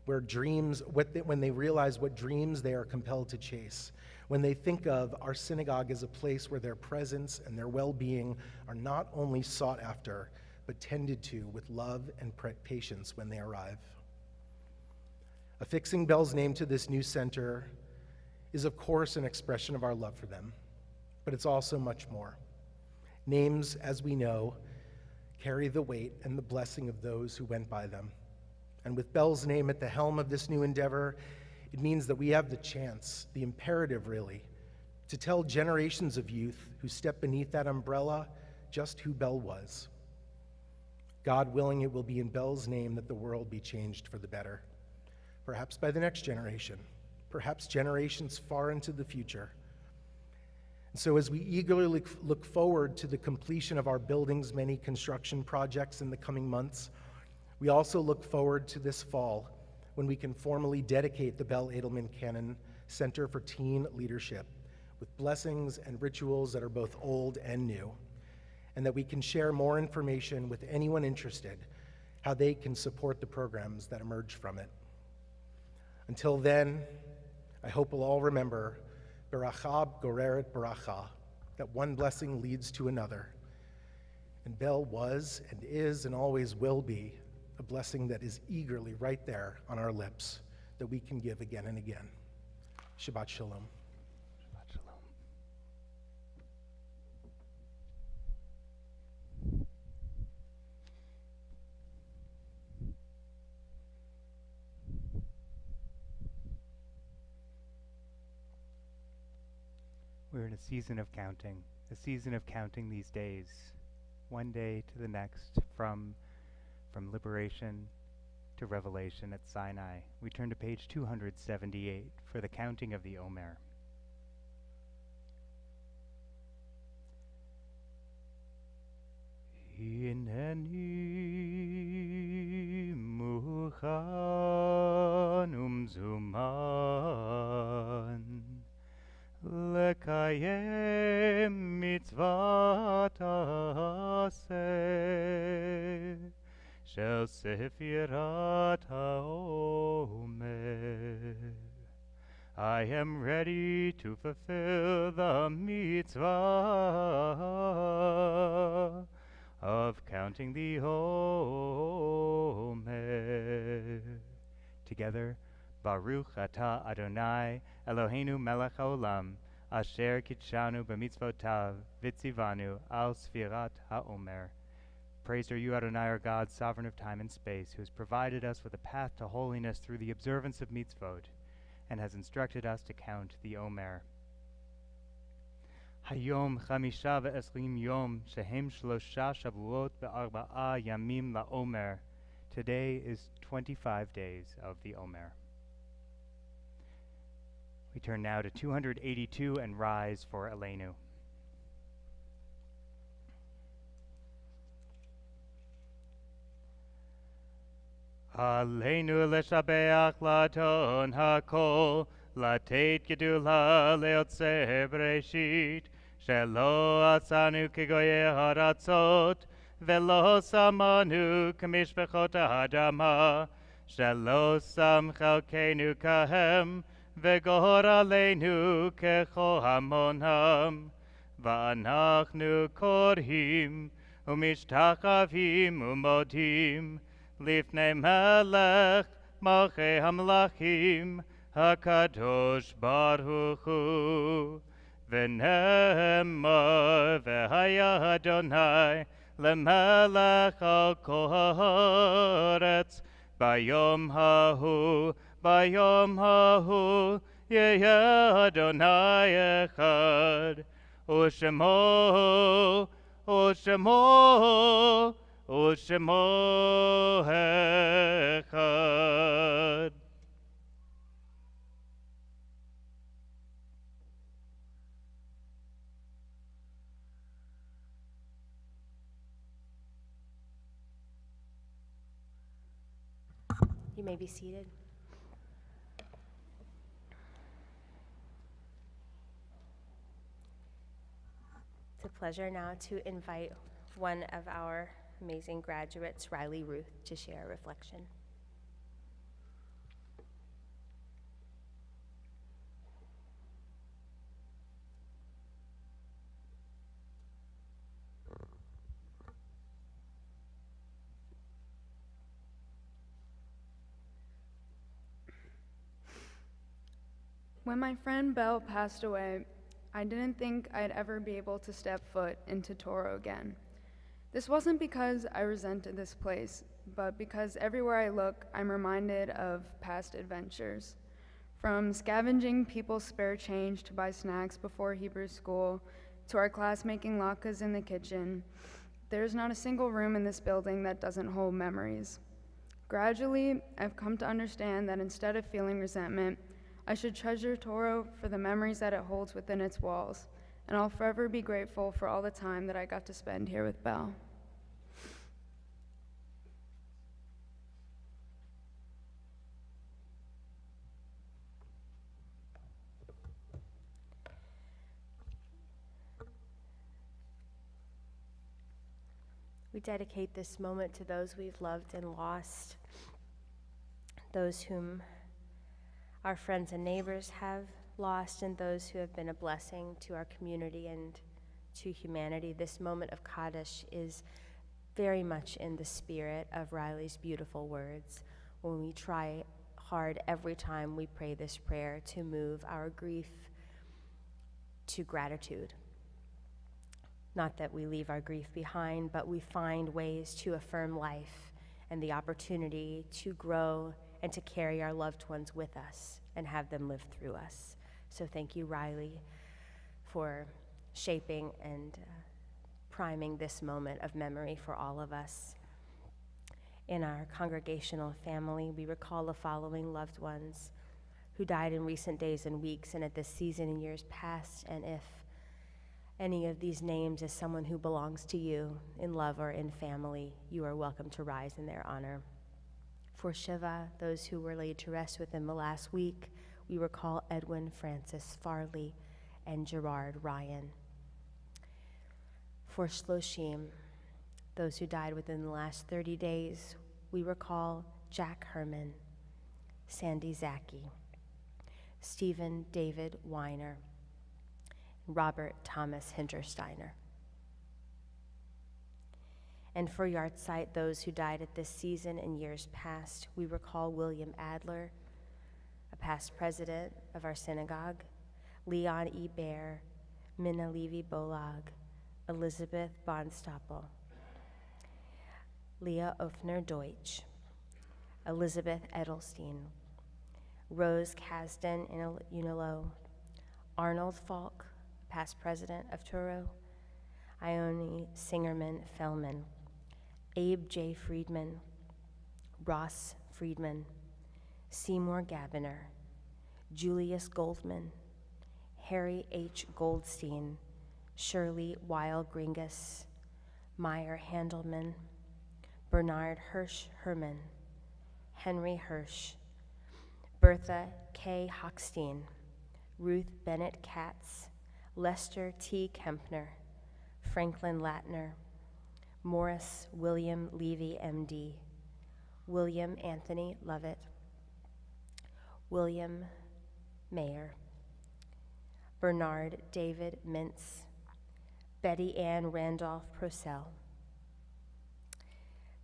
Speaker 3: where when they realize what dreams they are compelled to chase, when they think of our synagogue as a place where their presence and their well-being are not only sought after, but tended to with love and patience when they arrive. Affixing Bell's name to this new center is, of course, an expression of our love for them, but it's also much more. Names, as we know, carry the weight and the blessing of those who went by them. And with Bell's name at the helm of this new endeavor, it means that we have the chance, the imperative really, to tell generations of youth who step beneath that umbrella just who Bell was. God willing, it will be in Bell's name that the world be changed for the better. Perhaps by the next generation, perhaps generations far into the future. And so as we eagerly look forward to the completion of our building's many construction projects in the coming months, we also look forward to this fall when we can formally dedicate the Bell Edelman Cannon Center for Teen Leadership with blessings and rituals that are both old and new, and that we can share more information with anyone interested how they can support the programs that emerge from it. Until then, I hope we'll all remember Beracha goreret beracha, that one blessing leads to another. And Bell was and is and always will be a blessing that is eagerly right there on our lips that we can give again and again. Shabbat Shalom.
Speaker 1: Shabbat Shalom. We're in a season of counting these days, one day to the next, from liberation to revelation at Sinai. We turn to page 278 for the counting of the Omer. Hineni muchan umzuman lekayem mitzvat aseh shel sefirat haomer. I am ready to fulfill the mitzvah of counting the Omer. Together, Baruch atah Adonai Eloheinu melech haolam, asher kitshanu b'mitzvotav v'tzivanu al sfirat haomer. Praised are you, Adonai, our God, sovereign of time and space, who has provided us with a path to holiness through the observance of mitzvot, and has instructed us to count the Omer. Hayom chamisha ve'esrim yom shehem shlosha shavuot ve'arba'a yamim la'omer. Today is 25 days of the Omer. We turn now to 282 and rise for Elenu. Aleinu leshabeach laton hakol, לתת גדולה ליוצא בראשית, שלא עצרנו כגויי הארצות, ולא שמנו כמשפחות האדמה, שלא שם חלקנו כהם, וגורלנו ככל המונם. ואנחנו קוראים ומשתחווים ומודים לפני מלך מלכי המלכים, הקדוש ברוך הוא. ונאמר והיה אדוני למלך על כל הארץ, ביום ההוא יהיה אדוני אחד, ושמו אחד.
Speaker 2: You may be seated. It's a pleasure now to invite one of our amazing graduates, Riley Ruth, to share a reflection.
Speaker 6: When my friend Belle passed away, I didn't think I'd ever be able to step foot into Touro again. This wasn't because I resented this place, but because everywhere I look, I'm reminded of past adventures. From scavenging people's spare change to buy snacks before Hebrew school, to our class making latkes in the kitchen, there's not a single room in this building that doesn't hold memories. Gradually, I've come to understand that instead of feeling resentment, I should treasure Touro for the memories that it holds within its walls, and I'll forever be grateful for all the time that I got to spend here with Belle.
Speaker 2: We dedicate this moment to those we've loved and lost, those whom our friends and neighbors have lost, and those who have been a blessing to our community and to humanity. This moment of Kaddish is very much in the spirit of Riley's beautiful words when we try hard every time we pray this prayer to move our grief to gratitude. Not that we leave our grief behind, but we find ways to affirm life and the opportunity to grow and to carry our loved ones with us and have them live through us. So thank you, Riley, for shaping and priming this moment of memory for all of us. In our congregational family, we recall the following loved ones who died in recent days and weeks and at this season in years past, and if any of these names is someone who belongs to you in love or in family, you are welcome to rise in their honor. For Shiva, those who were laid to rest within the last week, we recall Edwin Francis Farley and Gerard Ryan. For Shloshim, those who died within the last 30 days, we recall Jack Herman, Sandy Zaki, Stephen David Weiner, Robert Thomas Hintersteiner. And for Yahrzeit, those who died at this season in years past, we recall William Adler, a past president of our synagogue, Leon E. Baer, Minna Levy Bolag, Elizabeth Bonstapel, Leah Ofner Deutsch, Elizabeth Edelstein, Rose Kasdan in Unilo, Arnold Falk, past president of Touro, Ione Singerman Fellman, Abe J. Friedman, Ross Friedman, Seymour Gabiner, Julius Goldman, Harry H. Goldstein, Shirley Weil Gringus, Meyer Handelman, Bernard Hirsch Herman, Henry Hirsch, Bertha K. Hochstein, Ruth Bennett Katz, Lester T. Kempner, Franklin Latner, Morris William Levy, MD, William Anthony Lovett, William Mayer, Bernard David Mintz, Betty Ann Randolph Procell,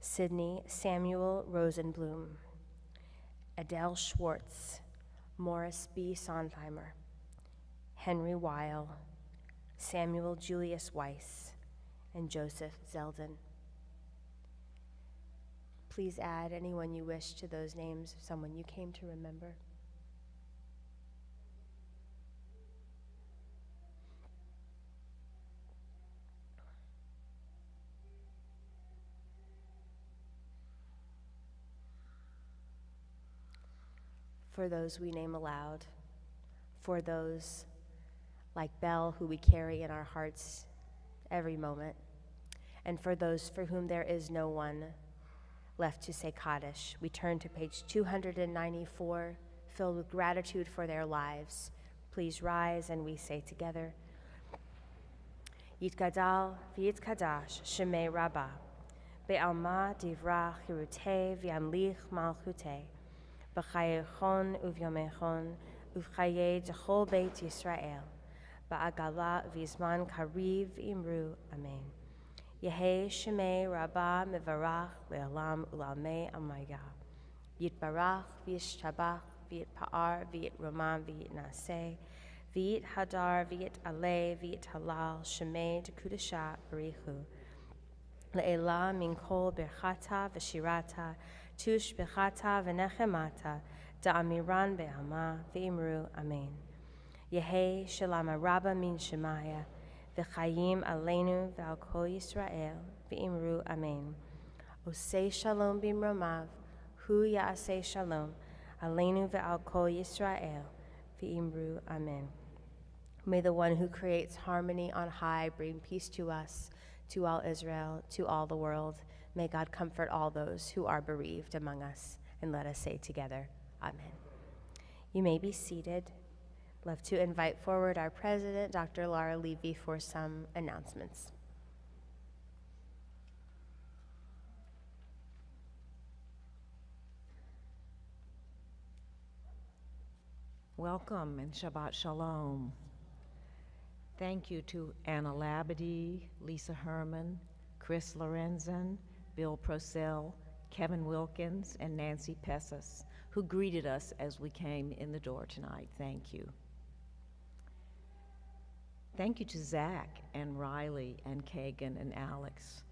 Speaker 2: Sidney Samuel Rosenblum, Adele Schwartz, Morris B. Sondheimer, Henry Weil, Samuel Julius Weiss, and Joseph Zeldin. Please add anyone you wish to those names, someone you came to remember. For those we name aloud, for those like Belle who we carry in our hearts every moment, and for those for whom there is no one left to say Kaddish, we turn to page 294, filled with gratitude for their lives. Please rise and we say together, Yitgadal v'yitkadash shemei Rabbah, be'alma divrach hirutei v'yamlich malchutei, b'chayechon uvyomechon uv'chayei d'chol beit Yisrael, ba'agala v'zman kariv v'imru, amen. Yehei shemei Rabbah mevarach le'olam u'lamei amaya. Yitbarach v'yishtabach v'yitpa'ar v'yitromam v'yitnaseh v'yithadar v'yitaleh v'yithalal shemei d'kudashah barichu. Le'elah min kol berchata v'shirata tush bechata v'nechemata da'amiran be'ama v'imru amen. Yehei shalama Rabbah min shemaya v'chayim aleinu v'al kol Yisrael v'imru amen. Osei shalom bimromav hu ya'aseh shalom aleinu v'al kol Yisrael v'imru amen. May the one who creates harmony on high bring peace to us, to all Israel, to all the world. May God comfort all those who are bereaved among us. And let us say together, amen. You may be seated. Love to invite forward our president, Dr. Laura Levy, for some announcements.
Speaker 7: Welcome and Shabbat Shalom. Thank you to Anna Labadie, Lisa Herman, Chris Lorenzen, Bill Procell, Kevin Wilkins, and Nancy Pessas, who greeted us as we came in the door tonight. Thank you. Thank you to Zach and Riley and Kagan and Alex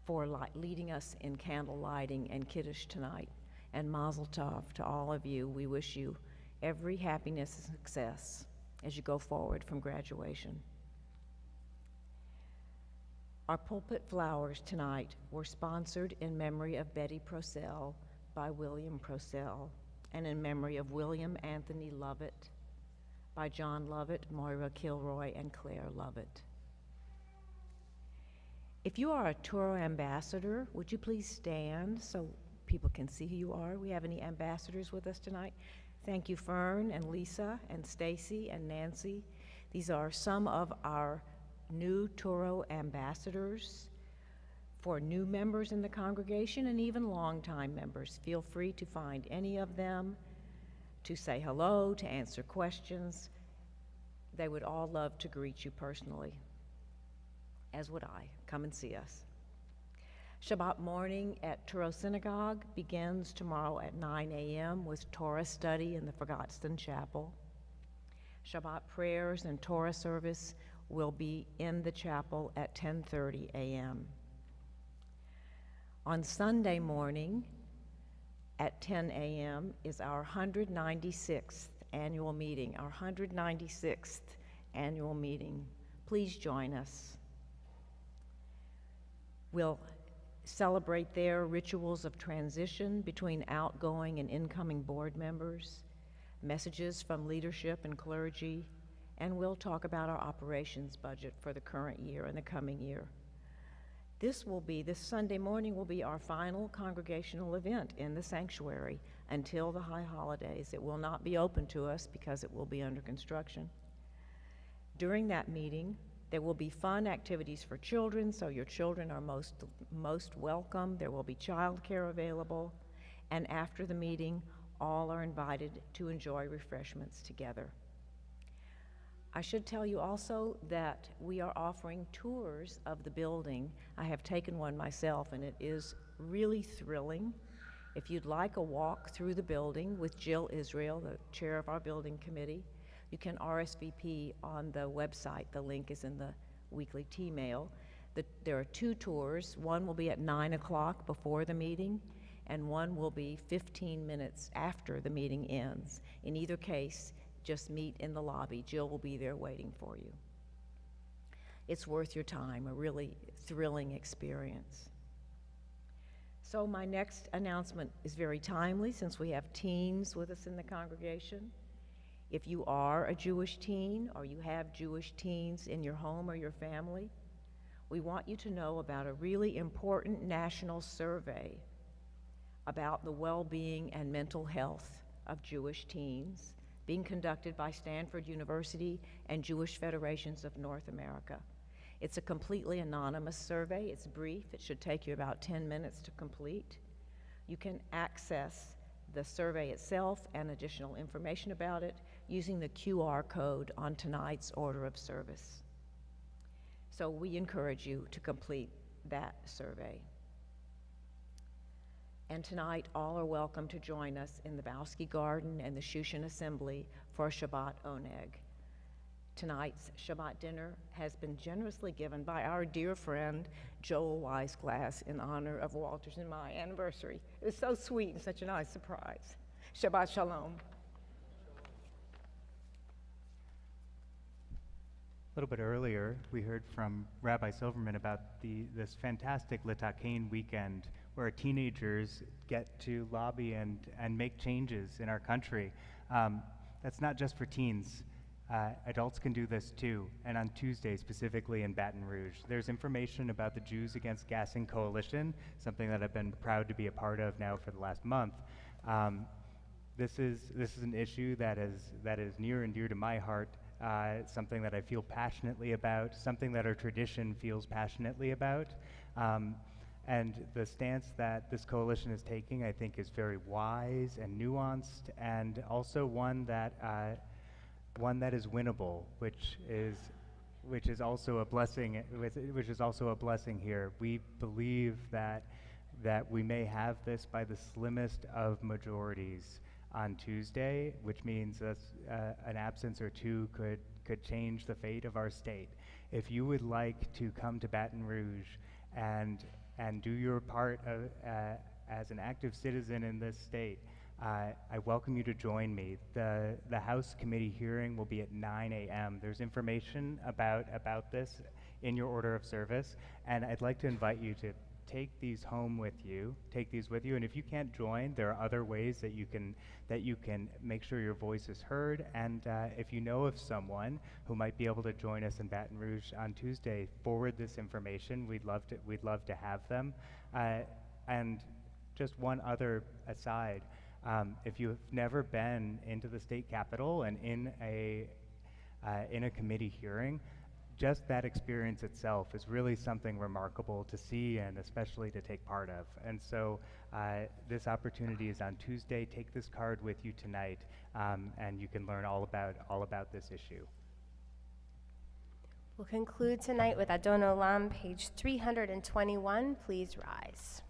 Speaker 7: for leading us in candle lighting and Kiddush tonight. And Mazel Tov to all of you. We wish you every happiness and success as you go forward from graduation. Our pulpit flowers tonight were sponsored in memory of Betty Procell by William Procell, and in memory of William Anthony Lovett by John Lovett, Moira Kilroy, and Claire Lovett. If you are a Touro ambassador, would you please stand so people can see who you are? We have any ambassadors with us tonight? Thank you, Fern and Lisa and Stacy and Nancy. These are some of our new Touro ambassadors for new members in the congregation and even longtime members. Feel free to find any of them to say hello, to answer questions. They would all love to greet you personally, as would I. Come and see us. Shabbat morning at Touro Synagogue begins tomorrow at 9 a.m. with Torah study in the Forgotten Chapel. Shabbat prayers and Torah service will be in the chapel at 10:30 a.m. On Sunday morning at 10 a.m. is our 196th annual meeting, our 196th annual meeting. Please join us. We'll celebrate their rituals of transition between outgoing and incoming board members, messages from leadership and clergy, and we'll talk about our operations budget for the current year and the coming year. This Sunday morning will be our final congregational event in the sanctuary until the high holidays. It will not be open to us because it will be under construction. During that meeting, there will be fun activities for children, so your children are most welcome. There will be childcare available, and after the meeting, all are invited to enjoy refreshments together. I should tell you also that we are offering tours of the building. I have taken one myself, and it is really thrilling. If you'd like a walk through the building with Jill Israel, the chair of our building committee, you can RSVP on the website. The link is in the weekly T-mail. There are 2 tours. One will be at 9 o'clock before the meeting, and one will be 15 minutes after the meeting ends. In either case, just meet in the lobby. Jill will be there waiting for you. It's worth your time, a really thrilling experience. So my next announcement is very timely since we have teens with us in the congregation. If you are a Jewish teen or you have Jewish teens in your home or your family, we want you to know about a really important national survey about the well-being and mental health of Jewish teens being conducted by Stanford University and Jewish Federations of North America. It's a completely anonymous survey. It's brief. It should take you about 10 minutes to complete. You can access the survey itself and additional information about it using the QR code on tonight's order of service. So we encourage you to complete that survey. And tonight, all are welcome to join us in the Bowski Garden and the Shushan Assembly for Shabbat Oneg. Tonight's Shabbat dinner has been generously given by our dear friend, Joel Weisglass, in honor of Walter's and my anniversary. It was so sweet and such a nice surprise. Shabbat Shalom.
Speaker 1: A little bit earlier, we heard from Rabbi Silverman about this fantastic Litakein weekend where teenagers get to lobby and make changes in our country. That's not just for teens. Adults can do this too, and on Tuesday, specifically in Baton Rouge. There's information about the Jews Against Gassing Coalition, something that I've been proud to be a part of now for the last month. This is an issue that is near and dear to my heart. Something that I feel passionately about, something that our tradition feels passionately about. And the stance that this coalition is taking, I think, is very wise and nuanced, and also one that is winnable, which is also a blessing. Which is also a blessing here. We believe that we may have this by the slimmest of majorities on Tuesday, which means that an absence or two could change the fate of our state. If you would like to come to Baton Rouge and do your part as an active citizen in this state, I welcome you to join me. The House committee hearing will be at 9 a.m. There's information about this in your order of service, and I'd like to invite you to take these home with you, and if you can't join, there are other ways that you can make sure your voice is heard, and if you know of someone who might be able to join us in Baton Rouge on Tuesday, forward this information. We'd love to have them. And just one other aside, if you've never been into the state capitol and in a committee hearing, just that experience itself is really something remarkable to see and especially to take part of. And so this opportunity is on Tuesday. Take this card with you tonight, and you can learn all about this issue.
Speaker 2: We'll conclude tonight with Adon Olam, page 321. Please rise.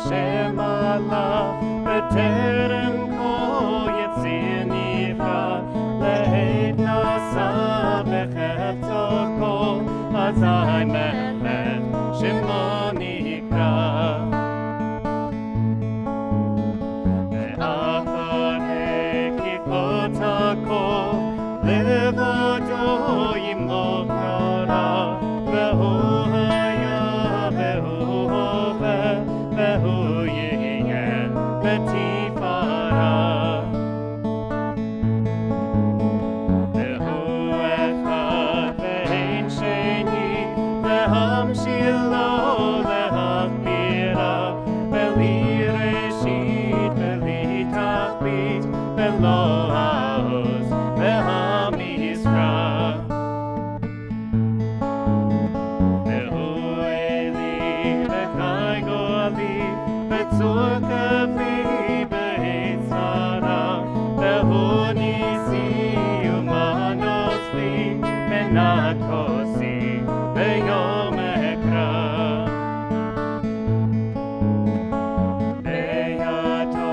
Speaker 1: השם עלה בטרם כה יציר נברא לעת נשא בחפצו כל אזי מלך שמו נקרא ואחרי כיפות הכל לבדו ימלוך נורא והוא היה והוא הווה והוא יהיה בתפארה והוא אחד ואין שני להמשילו להכבירה בלי ראשית בלי תכלית ולא העוז והמזרח והוא אלי וחי גואלי בצור כפי בעת צרה והוא ניסי ומנוס לי מנת כוסי ביום אקרא בידו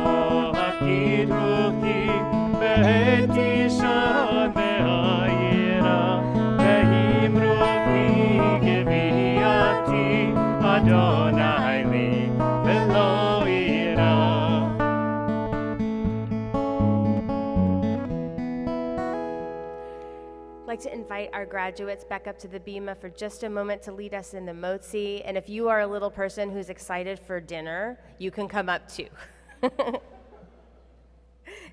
Speaker 1: הפקיד רוחי בעת תשען והעירה והמרוחי גביעתי אדוני לי ולא אירא
Speaker 2: I'd like to invite our graduates back up to the bima for just a moment to lead us in the motzi. And if you are a little person who's excited for dinner, you can come up too.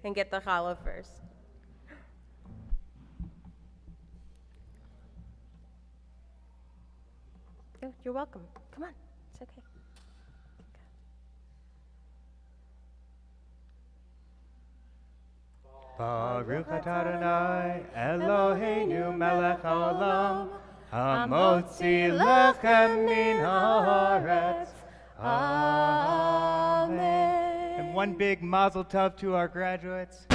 Speaker 2: And get the challah first. Oh, you're welcome. Come on, it's okay.
Speaker 1: Baruch atah Adonai Eloheinu melech haolam hamotzi lechem min haaretz. Amen. And one big mazel tov to our graduates.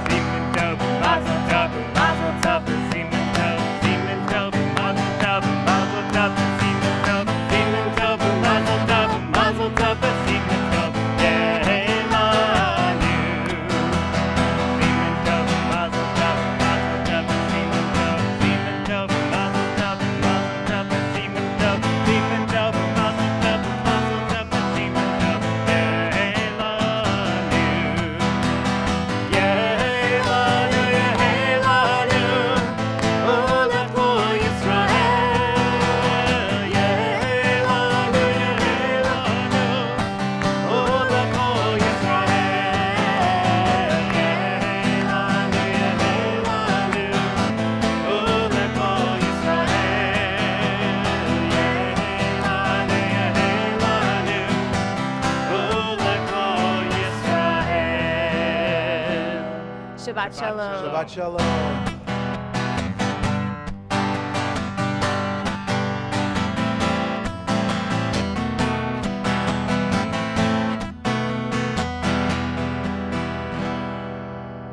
Speaker 1: Siman tov, mazel tov, mazel tov, siman tov, siman tov, mazel tov, mazel tov, siman tov, siman tov, mazel tov, mazel tov, siman tov.
Speaker 2: Shabbat shalom.
Speaker 3: Shabbat shalom.